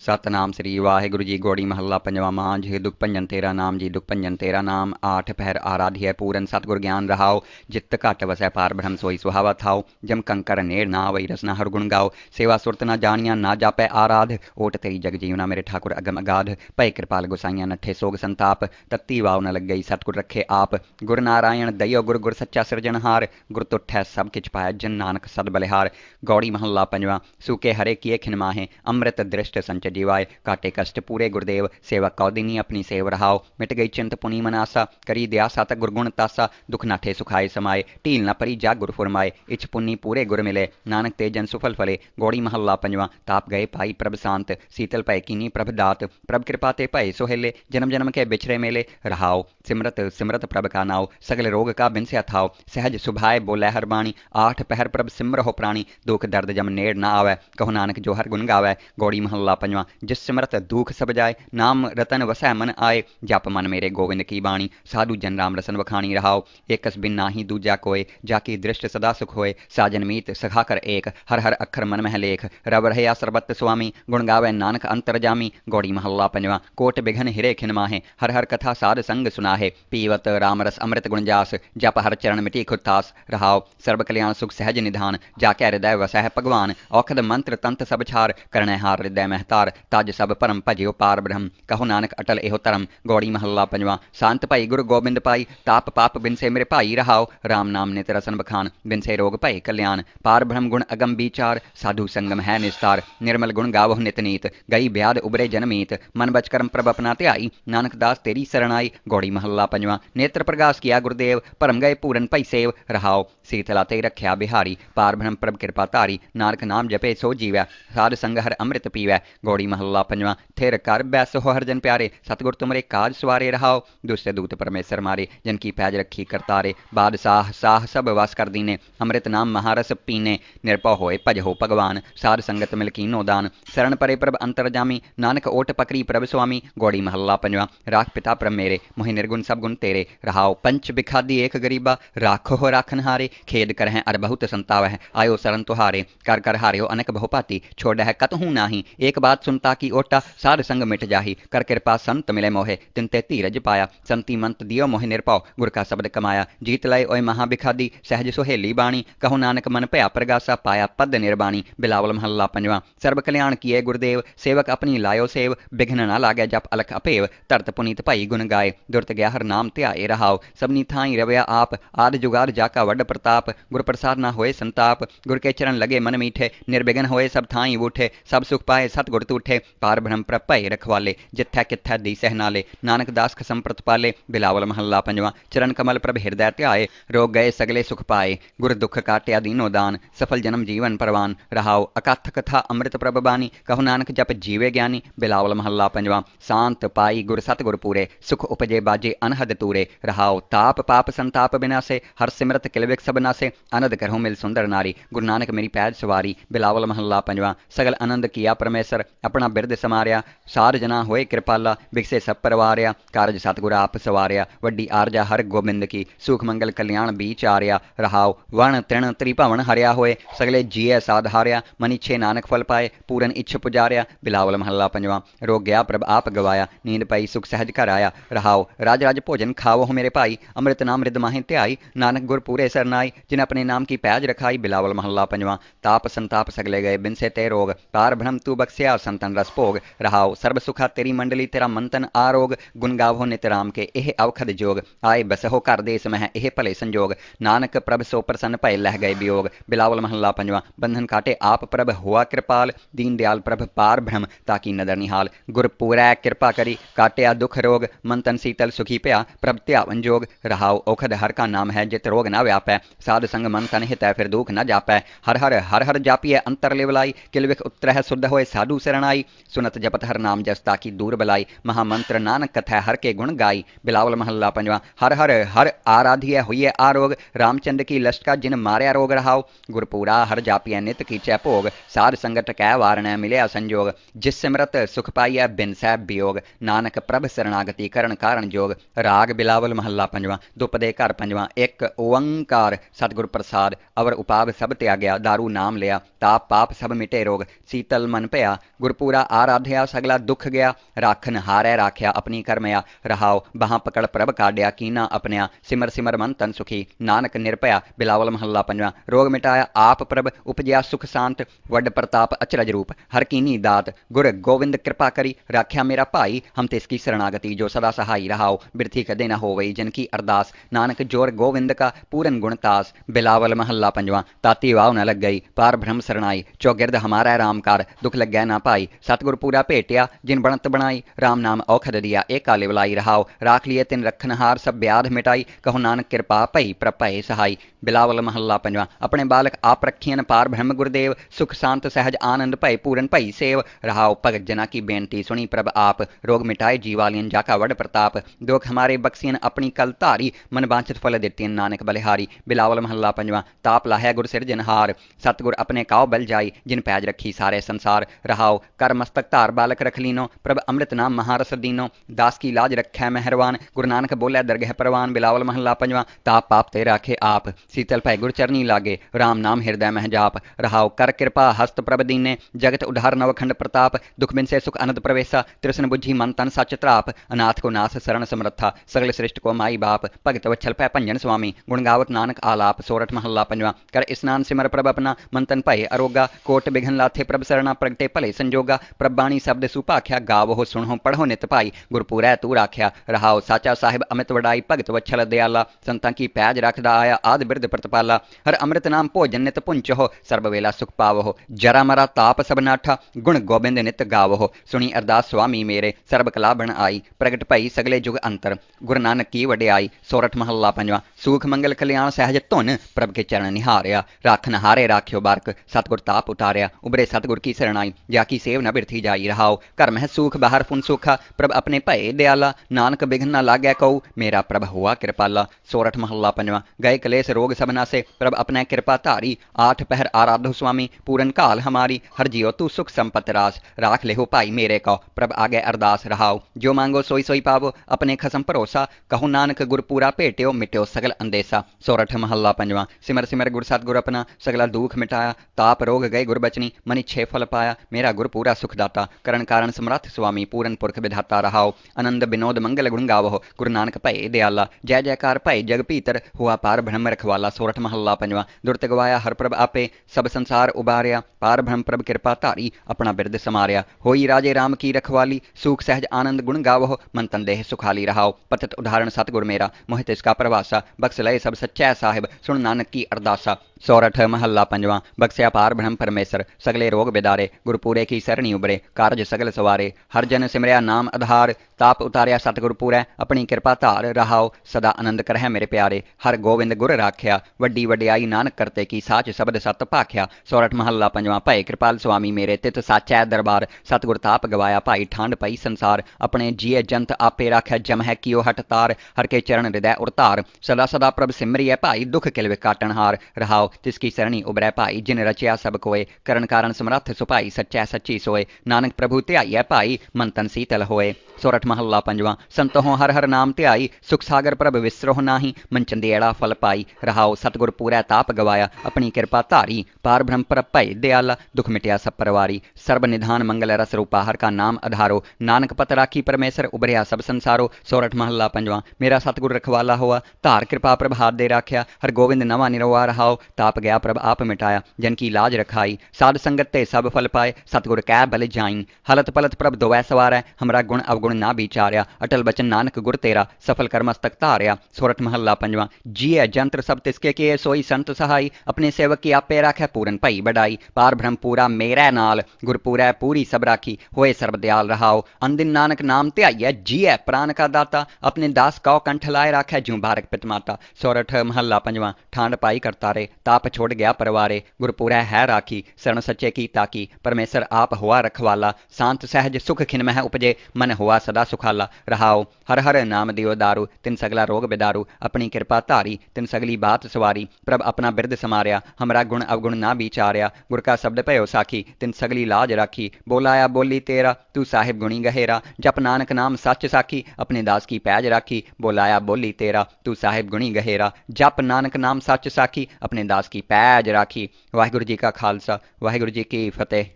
ਸਤਨਾਮ ਸ੍ਰੀ ਵਾਹਿਗੁਰੂ ਜੀ। ਗੋੜੀ ਮਹੱਲਾ ਪੰਜਵਾਂ। ਮਾਂਝ ਦੁਖ ਭੰਜਨ ਤੇਰਾ ਨਾਮ ਜੀ, ਦੁਖ ਭੰਜਨ ਤੇਰਾ ਨਾਮ। ਆਠ ਪਹਿਰ ਆਰਾਧਿਐ ਪੂਰਨ ਸਤਿਗੁਰ ਗਿਆਨ ਰਹਾਓ। ਜਿਤ ਘਟ ਵਸੈ ਪਾਰ ਬ੍ਰਹਮ ਸੋਈ ਸੁਹਾਵਾ ਥਾਓ। ਜਮ ਕੰਕਰ ਨੇੜ ਨਾ ਆਵਈ ਰਸਨਾ ਹਰ ਗੁਣ ਗਾਓ। ਸੇਵਾ ਸੁਰਤ ਨਾ ਜਾਣੀਆਂ ਨਾ ਜਾਪੈ ਆਰਾਧ। ਓਟ ਤੇਰੀ ਜਗ ਜੀਵਨਾ ਮੇਰੇ ਠਾकुर ਅਗਮ ਅਗਾਧ। ਭੈ ਕਿਰਪਾਲ ਗੁਸਾਈਆਂ ਨੱਠੇ ਸੋਗ ਸੰਤਾਪ। ਤੱਤੀ ਵਾਵ ਨ ਲੱਗਈ ਸਤਿਗੁਰ ਰੱਖੇ ਆਪ। ਗੁਰ ਨਾਰਾਇਣ ਦਇਓ ਗੁਰ ਗੁਰ ਸੱਚਾ ਸਿਰਜਣਹਾਰ। ਗੁਰ ਤੁਠੈ ਸਭ ਕਿਛ ਪਾਇਆ ਜਨ ਨਾਨਕ ਸਦ ਬਲਿਹਾਰ। ਗੌੜੀ ਮਹੱਲਾ ਪੰਜਵਾਂ। ਸੂਕੇ ਹਰੇ ਕੀਏ ਖਿਨ ਮਾਹੇ ਅੰਮ੍ਰਿਤ ਦ੍ਰਿਸ਼ਟ ਸੰਚ जीवाय। काटे कष्ट पूरे गुरुदेव सेवा कौदिनी अपनी सेव रहाओ। मिट गई चिंत पुनी मनासा करी दयासा तक गुरगुण तासा। दुख नाठे सुखाए समाए ढील न परी जा गुर फुरमाए। इच पुन्नी पूरे गुर मिले नानक तेजन सुफल फले। गौड़ी महला पंजवां। ताप गए पाई प्रभ शांत शीतल पै कीनी प्रभ दात। प्रभ कृपा ते भय सोहेले जन्म जन्म के बिछड़े मेले रहाओ। सिमरत सिमरत प्रभ का नाओ सगल रोग का बिनस्या थाओ। सहज सुभाए बोले हर बाणी आठ पहर प्रभ सिमर हो प्राणी। दुख दर्द जम नेड़ ना आवे कहो नानक जो हर गुण गावे। गौड़ी महला पंजवां। जिस सिमरत दुख सब जाए नाम रतन वसै मन आए। जप मन मेरे गोविंद की बाणी साधु जन राम रसन वखाणी रहाओ। एकस बिन नाही दूजा कोय जाकी दृष्ट सदा सुख होए। साजन मीत सखा कर एक हर हर अखर मन मह लेख। रब रहया सर्बत स्वामी गुण गावे नानक अंतर जामी। गौड़ी महला पंजवां। कोट बिघन हिरे खिन माहे हर हर कथा साध संग सुनाहे। पीवत राम रस अमृत गुण जास जप हर चरण मिटी खुदास रहाओ। सर्व कल्याण सुख सहज निधान जाके हृदय वसै भगवान। औखद मंत्र तंत सब छार करने हार हृदय महतार। तज सब परम भजियो पार ब्रह्म कहो नानक अटल एहो धर्म। गौड़ी महला पंजवां। शांत भाई गुरु गोबिंद पाई ताप पाप बिन से मेरे भाई रहाओ। राम नाम नित रसन बखान बिन से रोग भय कल्याण। पार ब्रह्म गुण अगम विचार साधु संगम है निस्तार। निर्मल गुण गावह नित नीत गई ब्याद उबरे जनमीत। मन बच करम प्रभ अपना ध्याई नानक दास तेरी शरण आई। गौड़ी महला पंजवां। नेत्र प्रकाश किया गुरुदेव परम गए पूरन भई सेव रहाओ। शीतला ते रख्या बिहारी पार ब्रह्म प्रभ कृपा धारी। नानक नाम जपे सो जीवै साध संग हर अमृत पीवै। गौड़ी महला पंजवां। थिर कर बैस हो हरजन प्यारे सतगुर तुमरे काज सवारे रहाओ। दुष्ट दूत परमेश्वर मारे जिनकी पैज रखी करतारे। बादशाह साह सब वास कर दीने अमृत नाम महारस पीने। निर्भय होए भज हो भगवान साध संगत मिल कीनो दान। शरण परे प्रभ अंतर जामी नानक ओट पकड़ी प्रभ स्वामी। गौड़ी महला पंजवां। राख पिता प्रभ मेरे मोहि निर्गुण सब गुण तेरे रहाओ। पंच बिखादी एक गरीबा राखो हो राखन हारे। खेद कर हैं अर बहुत संतावह आयो शरण तुहारे। कर कर हारियो अनक बहुपाती छोड़ है कतहूँ नाही। एक बात सुनता की ओटा साध संग मिट जाही। कर कृपा संत मिले मोहे तिनते धीरज पाया। संति मंत दियो मोहि निर्भव गुर का शब्द कमाया। जीत लय ओय महाबिखादी सहज सुहेली बाणी कहो नानक मन भया प्रगासा पाया पद निर्बाणी। बिलावल महला पंजवां। सर्व कल्याण किए गुरुदेव सेवक अपनी लायो सेव। बिघ्न न लागे जप अलख अपेव धरत पुनीत भाई गुण गाए। दुरत गया हर नाम ध्याए रहाओ। सबनी थाई रवया आप आद जुगाद जाका वड प्रताप। गुर प्रसाद न होए संताप गुर के चरण लगे मन मीठे। निर्विघ्न होए सब थाई उठे सब सुख पाए सतगुर तूठे। पार ब्रह्म प्रभ भय रखवाले जिथै किथै दी सहनाले। नानक दास खसम प्रतपाले। बिलावल महला पंजवां। चरण कमल प्रभ हृदय ध्याए रोग गए सगले सुख पाए। गुर दुख काट्या दीनो दान सफल जन्म जीवन परवान रहाओ। अकथ कथा अमृत प्रभ बानी कहो नानक जप जीवे ज्ञानी। बिलावल महला पंजवां। शांत पाई गुर सतगुर पूरे सुख उपजे बाजे अनहद तूरे रहाओ। ताप पाप संताप बिनासे हर सिमरत किलविक सब नासे। आनंद करहु मिल सुंदर नारी गुरु नानक मेरी पैज सवारी। बिलावल महला पंजवां। सगल आनंद किया परमेश्वर अपना बिरद समारिया। साध जना होए कृपाला बिकसे सब परवारिया। कारज सतगुर आप सवारिया वड्डी आरजा हर गोबिंद की। सुख मंगल कल्याण बीच आरिया रहाओ। वण तृण त्रिभवन हरिया होए सगले जिये साधारिया। मन इच्छे नानक फल पाए पूरन इच्छ पुजारिया। बिलावल महला पंजवां। रोग गया प्रभ आप गवाया नींद पाई सुख सहज कर आया रहाओ। राज राज भोजन खाओ हो मेरे भाई अमृत नाम रिद माहे ध्याई। नानक गुर पूरे सरनाई जिन अपने नाम की पैज रखाई। बिलावल महला पंजवां। ताप संताप सगले गए बिन से ते रोग पार ब्रह्म तू बख्सिया संतन रस भोग रहाओ। सर्व सुखा तेरी मंडली तेरा मंतन आरोग। गुण गावो नित राम के एह अवखद जोग। आए बसहो कर देस मह एह भले संजोग। नानक प्रभ सो प्रसन्न भय लह गए वियोग। बिलावल महला पंजवां। बंधन काटे आप प्रभ हुआ कृपाल दीन दयाल प्रभ पार ब्रह्म ताकि नदर निहाल। गुर पूरै कृपा करी काटिया दुख रोग मन तन शीतल सुखी भया प्रभ ध्यावन जोग रहाओ। औखद हर का नाम है जित रोग न व्यापै साध संग मन तन हितै फिर दुख न जापै। हर हर जापिए अंतर लिवलाई किलविख उत्रह शुद्ध होए साधु शरणाई। सुनत जपत हर नाम जस ताकी दूर बलाई महामंत्र नानक कथै हर के गुण गाई। बिलावल महला पंजवां। हर हर आराधिय हुए आरोग रामचंद्र की लश्का जिन मारया रोग रहाओ। गुरपूरा हर जापिय नित कीचै भोग साध संगत कै वारण मिलया संजोग। जिस सिमरत सुख पाइय बिन सै वियोग नानक प्रभ शरणागति करण कारण जोग। राग बिलावल महला पंजवां। दुपदे घर पंजवां। एक ओंकार सतगुर प्रसाद अवर उपाव सब त्यागया दारू नाम लिया। ताप पाप सब मिटे रोग शीतल मन भया गुरपूरा आराध्या सगला दुख गया, राखन हारै राख्या अपनी करमया। रहाओ बाहां पकड़ प्रभ काढ़िया, कीना अपनिया सिमर सिमर मन तन सुखी। नानक निरपया बिलावल महला पंजवा। रोग मिटाया आप प्रभ, उपजया सुख शांत। वड प्रताप अचरज रूप, हर कीनी दात। गुर गोविंद कृपा करी, राख्या मेरा भाई। हम तिसकी शरणागति, जो सदा सहाई। रहाओ बिरथी कदे न होवई जिनकी अरदास, नानक जोर गोविंद का पूरन गुणतास। बिलावल महला पंजवा। ताती वाव न लग गई, पार ब्रह्म शरणाई। चौगिरद हमारा रामकार, दुख लग्गै ना पाई। सतगुर पूरा भेटिया, जिन बनत बनाई। राम नाम औखद दिया, एक काले बुलाई। रहाओ राख लिए तिन रखनहार, सब ब्याध मिटाई। कहो नानक कृपा भई प्रभ भय सहाई। बिलावल महला पंजवा। अपने बालक आप रखियन, पार ब्रह्म गुरुदेव। सुख शांत सहज आनंद भय, पूरन भई सेव। रहाओ भगत जना की बेनती, सुनी प्रभ आप। रोग मिटाए जीवालियन, जाका वड प्रताप। दुख हमारे बख्सियन, अपनी कल धारी। मन वांछित फल दितियन, नानक बलिहारी। बिलावल महला पंजवा। ताप लाहै गुर सिरजनहार, सतगुर अपने काव बल जाई। जिन पैज रखी सारे संसार। रहाओ कर मस्तक धार बालक रख लीनो, प्रभ अमृत नाम महारस दीनो। दास की लाज रखै मेहरवान, गुरु नानक बोलै दरगह परवान। बिलावल महला पंजवा। ताप पाप ते राखे आप, शीतल भय गुर चरनी लागे। राम नाम हृदय मह जाप। रहाओ कर कृपा हस्त प्रभ दीने, जगत उद्धार नवखंड प्रताप। दुख बिन से सुख अनंत प्रवेशा, तृष्ण बुझी मन तन सच त्राप। अनाथ को नाथ शरण समर्था, सगल श्रेष्ठ को माई बाप। भगत वच्छल पै भंजन स्वामी, गुण गावत नानक आलाप। सोरठ महला पंजवा। कर स्नान सिमर प्रभ अपना, मन तन भय अरोगा। कोट बिघन लाथे प्रभ सरना, प्रगटे भले संजोगा। प्रभ बाणी शब्द सुभाख्या, गावो सुनो पढ़ो नित भाई। गुरपूरै तू राख्या। रहाओ साचा साहिब अमित वडाई, भगत वच्छल दयाला। संतां की पैज रखदा आया, आदि बिरद प्रतिपाला। हर अमृत नाम भोजन नित पुंचहो, सर्ब वेला सुख पावहो। जरा मरा ताप सब नाठा, गुण गोबिंद नित गावहो। सुनी अरदास स्वामी मेरे, सर्ब कला बन आई। प्रगट भई सगले जुग अंतर, गुरु नानक की वडियाई। सोरठ महला पंजवा। सुख मंगल कल्याण सहज धुन, प्रभ के चरण निहारिया। राखन हारे राख्यो बारक, सतगुर ताप उतारिया। उबरे सतगुर की शरणाई, जाकी सेव न बिरथी जाई। रहाओ घर मह सुख बाहर फुन सुखा, प्रभ अपने भय दयाला। नानक बिघन न लागै कहू, मेरा प्रभ हुआ कृपाला। सोरठ महला पंजवा। गए कलेस रोग सब नासे, प्रभ अपने कृपा धारी। आठ पहर आराधो स्वामी, पूरन काल हमारी। हर जियो तू सुख संपत रास, राख लेहो भाई मेरे को। प्रभ आगे अरदास रहाओ, जो मांगो सोई सोई पावो। अपने खसम भरोसा, कहूँ नानक गुरपूरा भेटियो। मिट्यो सगल अंदेसा। सोरठ महला पंजवा। सिमर सिमर गुर सतगुर अपना, सगला दुख मिटाया। ताप रोग गए गुर बचनी, मन इच्छे फल पाया। मेरा गुर पूरा सुखदाता, करण कारण समर्थ स्वामी। पूरन पुरख विधाता। रहाओ आनंद विनोद मंगल गुण गावो, गुरु नानक भय दयाला। जय जयकार भय जग भीतर, हुआ पार ब्रह्म रखवाला। सोरठ महला पंजवा। दुरत गवाया हर प्रभ आपे, सब संसार उबारिया। पार ब्रह्म प्रभ कृपा धारी, अपना बिरद समारिया। होई राजे राम की रखवाली, सुख सहज आनंद गुण गावो। मन तन देह सुखाली। रहाओ पतित उदाहरण सतगुर मेरा, मोहित इसका प्रवासा। बख्श लय सब सच्चै साहिब, सुन नानक की अरदासा। सोरठ महला पंजवा। बख्सिया पार ब्रह्म परमेसर, सगले रोग बिदारे। गुरपूरे की सरणी उबरे, कारज सगल सवारे। हर जन सिमरिया नाम आधार, ताप उतारिया सतगुर पूरै। अपनी कृपा धार। रहाओ सदा आनंद करह मेरे प्यारे। हर गोविंद गुर राख्या, वड्डी वड्याई नानक करते की। साच शब्द सत भाख्या। सोरठ महला पंजवा। भय कृपाल स्वामी मेरे, तित साचै दरबार। सतगुर ताप गवाया भाई, ठांड पई संसार। अपने जिये जंत आपे राख्या, जम है कियो हट तार। हर के चरण हृदय उरतार, सदा सदा प्रभ सिमरिय भाई। दुख किल विकाटन हार। रहाओ तिसकी सरणी उबरै भाई, जिन रचिया सब कोय। करण कारण समर्थ सुभाई, सच्चै सच्ची सोय। नानक प्रभु ध्याइयै भाई, मन तन शीतल होए। सोरठ महला पंजवा। संतों हर हर नाम ध्याई, सुख सागर प्रभ विसरोह नाही। मन चंदेड़ा फल पाई। रहाओ सतगुर पूरै ताप गवाया, अपनी कृपा धारी। पार ब्रह्म प्रभ भय दयाला, दुख मिटिया सब परवारी। सर्ब निधान मंगल रस रूपा, हर का नाम आधारो। नानक पत राखी परमेसर, उबरिया सब संसारो। सोरठ महला पंजवा। मेरा सतगुर रखवाला हुआ, धार कृपा प्रभ हाथ दे राख्या। हर गोविंद नवा निरवा। रहाओ ताप गया प्रभ आप मिटाया, जन की लाज रखाई। साध संगत ते सब फल पाए, सतगुर कै बल जाइन। हलत पलत प्रभ दोवै सवारै, हमरा गुण अवगुण ना विचारिया। अटल बचन नानक गुर तेरा, सफल कर मस्तक धारिया। सोरठ महला पंजवा। जिय जंत्र सब तिसके किए, सोई संत सहाई। अपने सेवक की आपे राखै, पूरन भई बड़ाई। पार ब्रह्म पूरा मेरै नाल, गुरपूरै पूरी सब राखी। होए सर्ब दयाल। रहाओ अनदिन नानक नाम ध्याइयै, जिय प्राण का दाता। अपने दास कौ कंठ लाए राखै, ज्यों बारक पित माता। सोरठ महला पंजवा। ठांड पाई करतारे, ताप छोड़ गया परवारे। गुरपूरै है राखी, शरण सच्चे की ताकी। परमेसर आप हुआ रखवाला, शांत सहज सुख खिन मह उपजे। मन हुआ सदा सुखाला। रहाओ हर हर नाम दियो दारू, तिन सगला रोग बिदारू। अपनी कृपा धारी, तिन सगली बात सवारी। प्रभ अपना बिरद समारिया, हमरा गुण अवगुण ना विचारिया। गुर का शब्द भयो साखी, तिन सगली लाज राखी। बोलाया बोली तेरा, तू साहिब गुणी गहेरा। जप नानक नाम सच साखी, अपने दास की पैज राखी। बोलाया बोली तेरा, तू साहिब गुणी गहेरा। जप नानक नाम सच साखी, अपने दास की पैज राखी। वाहिगुरू जी का खालसा, वाहिगुरू जी की फतेह।